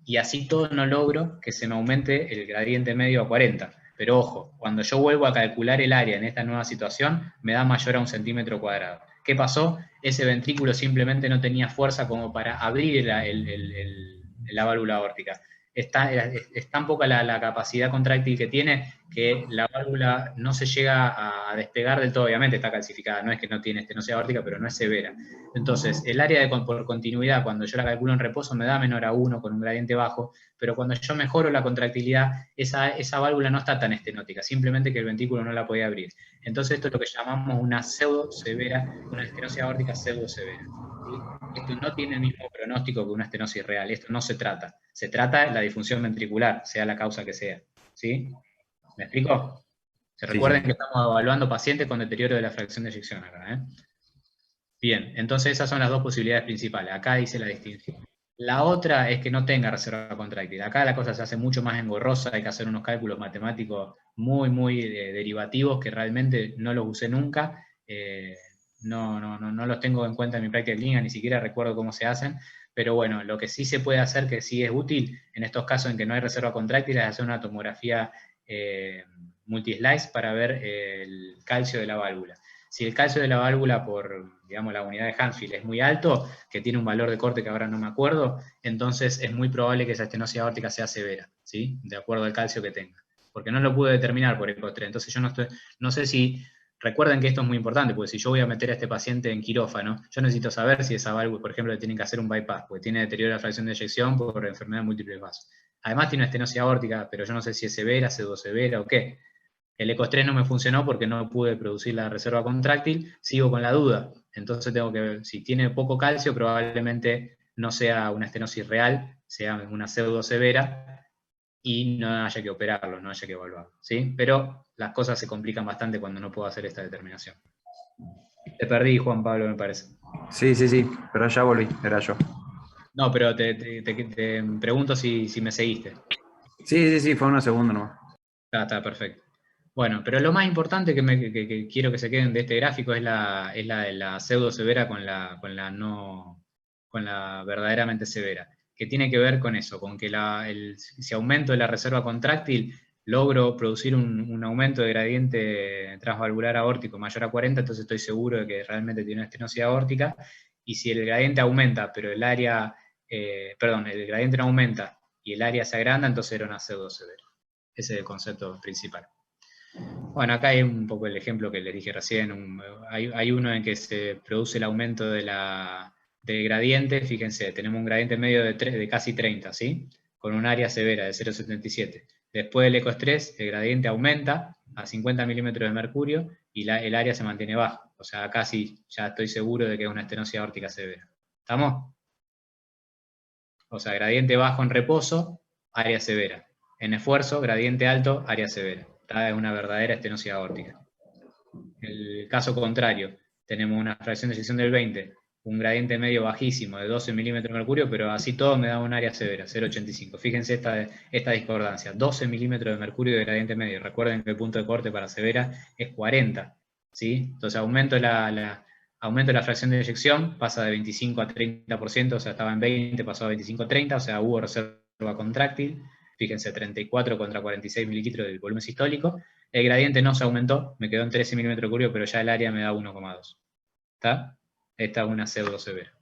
y así todo no logro que se me aumente el gradiente medio a 40. Pero ojo, cuando yo vuelvo a calcular el área en esta nueva situación, me da mayor a 1 centímetro cuadrado. ¿Qué pasó? Ese ventrículo simplemente no tenía fuerza como para abrir la válvula aórtica. Es tan poca la capacidad contráctil que tiene, que la válvula no se llega a despegar del todo. Obviamente está calcificada, no es que no tiene estenosis aórtica, pero no es severa. Entonces, el área por continuidad, cuando yo la calculo en reposo, me da menor a 1 con un gradiente bajo, pero cuando yo mejoro la contractilidad, esa válvula no está tan estenótica, simplemente que el ventrículo no la podía abrir. Entonces, esto es lo que llamamos una pseudo severa, una estenosis aórtica pseudo severa. ¿Sí? Esto no tiene el mismo pronóstico que una estenosis real, esto no se trata. Se trata de la disfunción ventricular, sea la causa que sea. ¿Sí? ¿Me explico? Se Sí, recuerden que sí. estamos evaluando pacientes con deterioro de la fracción de eyección acá, ¿eh? Bien, entonces esas son las dos posibilidades principales. Acá dice la distinción. La otra es que no tenga reserva contráctil. Acá la cosa se hace mucho más engorrosa, hay que hacer unos cálculos matemáticos muy derivativos que realmente no los usé nunca. No los tengo en cuenta en mi práctica clínica, ni siquiera recuerdo cómo se hacen. Pero bueno, lo que sí se puede hacer, que sí es útil en estos casos en que no hay reserva contráctil, es hacer una tomografía multislice para ver el calcio de la válvula. Si el calcio de la válvula por, digamos, la unidad de Hansfield es muy alto, que tiene un valor de corte que ahora no me acuerdo, entonces es muy probable que esa estenosis aórtica sea severa, ¿sí? De acuerdo al calcio que tenga. Porque no lo pude determinar por ecoestrés. Entonces yo no sé si, recuerden que esto es muy importante, porque si yo voy a meter a este paciente en quirófano, yo necesito saber si esa válvula, por ejemplo, le tienen que hacer un bypass, porque tiene deterioro de la fracción de eyección por enfermedad de múltiples vasos. Además tiene una estenosis aórtica, pero yo no sé si es severa, pseudosevera o qué. El ecoestrés no me funcionó porque no pude producir la reserva contráctil, sigo con la duda. Entonces tengo que ver, si tiene poco calcio, probablemente no sea una estenosis real, sea una pseudo severa, y no haya que operarlo, no haya que evaluarlo, ¿sí? Pero las cosas se complican bastante cuando no puedo hacer esta determinación. Te perdí, Juan Pablo, me parece. Sí, sí, sí, pero ya volví, era yo. No, pero te pregunto si me seguiste. Sí, sí, sí, fue unos segundos nomás. Está perfecto. Bueno, pero lo más importante que quiero que se queden de este gráfico es la de la pseudo severa con la verdaderamente severa, que tiene que ver con eso, con que si aumento de la reserva contráctil, logro producir un aumento de gradiente transvalvular aórtico mayor a 40, entonces estoy seguro de que realmente tiene una estenosis aórtica, y si el gradiente aumenta, pero el gradiente no aumenta y el área se agranda, entonces era una pseudo severa. Ese es el concepto principal. Bueno, acá hay un poco el ejemplo que les dije recién. Hay uno en que se produce el aumento del gradiente. Fíjense, tenemos un gradiente medio de casi 30, ¿sí? Con un área severa de 0,77. Después del ecoestrés, el gradiente aumenta a 50 milímetros de mercurio y el área se mantiene baja. O sea, acá sí, ya estoy seguro de que es una estenosis aórtica severa. ¿Estamos? O sea, gradiente bajo en reposo, área severa. En esfuerzo, gradiente alto, área severa. Esta es una verdadera estenosis aórtica. El caso contrario, tenemos una fracción de eyección del 20, un gradiente medio bajísimo de 12 milímetros de mercurio, pero así todo me da un área severa, 0,85. Fíjense esta discordancia, 12 milímetros de mercurio de gradiente medio. Recuerden que el punto de corte para severa es 40, ¿sí? Entonces aumento la fracción de eyección, pasa de 25 a 30%, o sea, estaba en 20, pasó a 25 a 30, o sea, hubo reserva contráctil. Fíjense, 34 contra 46 mililitros del volumen sistólico. El gradiente no se aumentó, me quedó en 13 milímetros de mercurio, pero ya el área me da 1,2. ¿Está? Esta es una pseudo severa.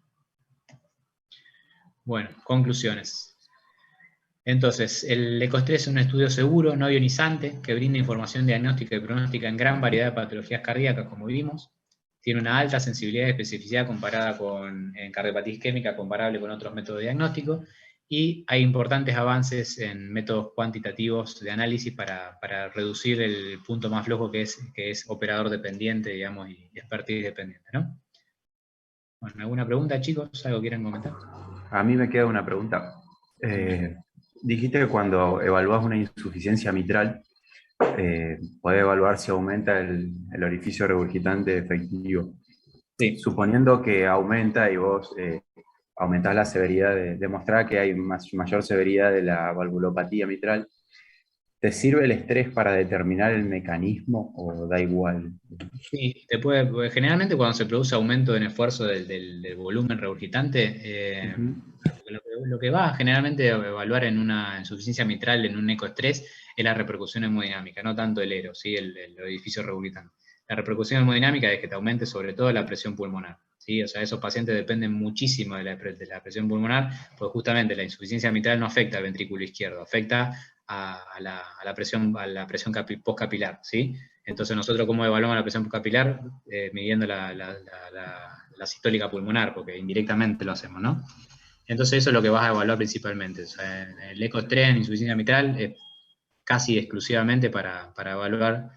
Bueno, conclusiones. Entonces, el ecoestrés es un estudio seguro, no ionizante, que brinda información diagnóstica y pronóstica en gran variedad de patologías cardíacas, como vimos. Tiene una alta sensibilidad y especificidad comparada en cardiopatía isquémica, comparable con otros métodos de diagnóstico. Y hay importantes avances en métodos cuantitativos de análisis para reducir el punto más flojo que es operador dependiente, digamos, y expertise dependiente, ¿no? Bueno, ¿alguna pregunta, chicos? ¿Algo quieren comentar? A mí me queda una pregunta. Eh, Dijiste que cuando evalúas una insuficiencia mitral, puede evaluar si aumenta el orificio regurgitante efectivo. Sí. Suponiendo que aumenta y vos aumentás la severidad, demostrar que hay mayor severidad de la valvulopatía mitral, ¿te sirve el estrés para determinar el mecanismo o da igual? Sí, porque generalmente cuando se produce aumento en esfuerzo del volumen regurgitante, Ujú. lo que va generalmente a evaluar en una insuficiencia mitral, en un ecoestrés, es la repercusión hemodinámica, no tanto el ERO, ¿sí? el edificio regurgitante. La repercusión hemodinámica es que te aumente sobre todo la presión pulmonar, ¿sí? O sea, esos pacientes dependen muchísimo de la presión pulmonar, porque justamente la insuficiencia mitral no afecta al ventrículo izquierdo, afecta a la presión postcapilar, ¿sí? Entonces nosotros cómo evaluamos la presión capilar, midiendo la sistólica pulmonar, porque indirectamente lo hacemos, ¿no? Entonces eso es lo que vas a evaluar principalmente. O sea, el ecoestrés en insuficiencia mitral es casi exclusivamente para evaluar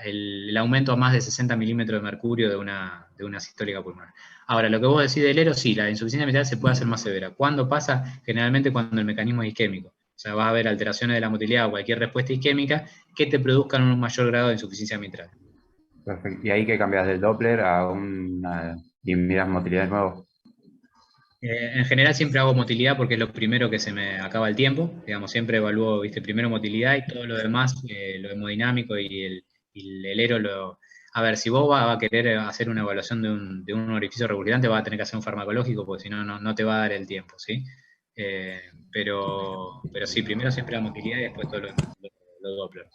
el aumento a más de 60 milímetros de mercurio de una sistólica pulmonar. Ahora, lo que vos decís del ERO, sí, la insuficiencia mitral se puede hacer más severa. ¿Cuándo pasa? Generalmente cuando el mecanismo es isquémico. O sea, vas a haber alteraciones de la motilidad o cualquier respuesta isquémica que te produzcan un mayor grado de insuficiencia mitral. Perfecto. Y ahí que cambias del Doppler y miras motilidad de nuevo. En general siempre hago motilidad porque es lo primero que se me acaba el tiempo. Digamos, siempre evalúo, viste, primero motilidad y todo lo demás, lo hemodinámico y el ERO. A ver, si vos vas a querer hacer una evaluación de un orificio regurgitante, vas a tener que hacer un farmacológico porque si no, no te va a dar el tiempo, ¿sí? Pero sí, primero siempre la motilidad y después todo lo demás, los Dopplers.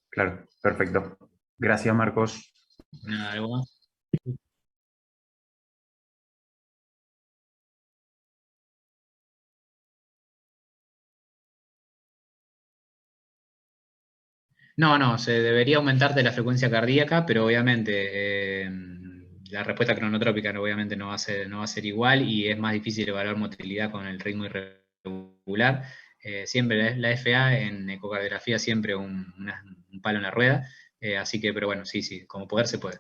Claro, perfecto. Gracias, Marcos. Nada, ¿algo más? No, no, se debería aumentarte la frecuencia cardíaca, pero obviamente la respuesta cronotrópica obviamente no va a ser igual y es más difícil evaluar motilidad con el ritmo irregular. Siempre la FA en ecocardiografía siempre un palo en la rueda, así que, pero bueno, sí, sí, como poder se puede.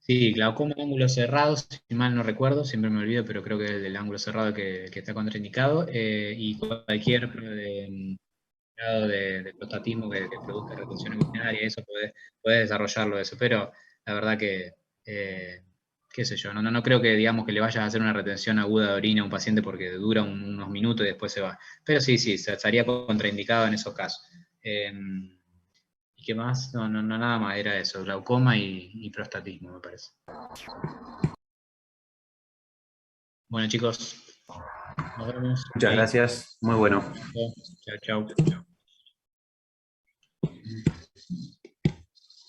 Sí, glaucoma de ángulos cerrados, si mal no recuerdo, siempre me olvido, pero creo que es el del ángulo cerrado que está contraindicado, y cualquier grado de prostatismo que produzca retención urinaria, eso puede desarrollarlo eso, pero la verdad que, qué sé yo, no creo que digamos que le vayas a hacer una retención aguda de orina a un paciente porque dura unos minutos y después se va. Pero sí, se estaría contraindicado en esos casos. ¿Y qué más? No, nada más, era eso, glaucoma y prostatismo, me parece. Bueno, chicos, nos vemos. Muchas Ahí. gracias, muy bueno. Chao, chao.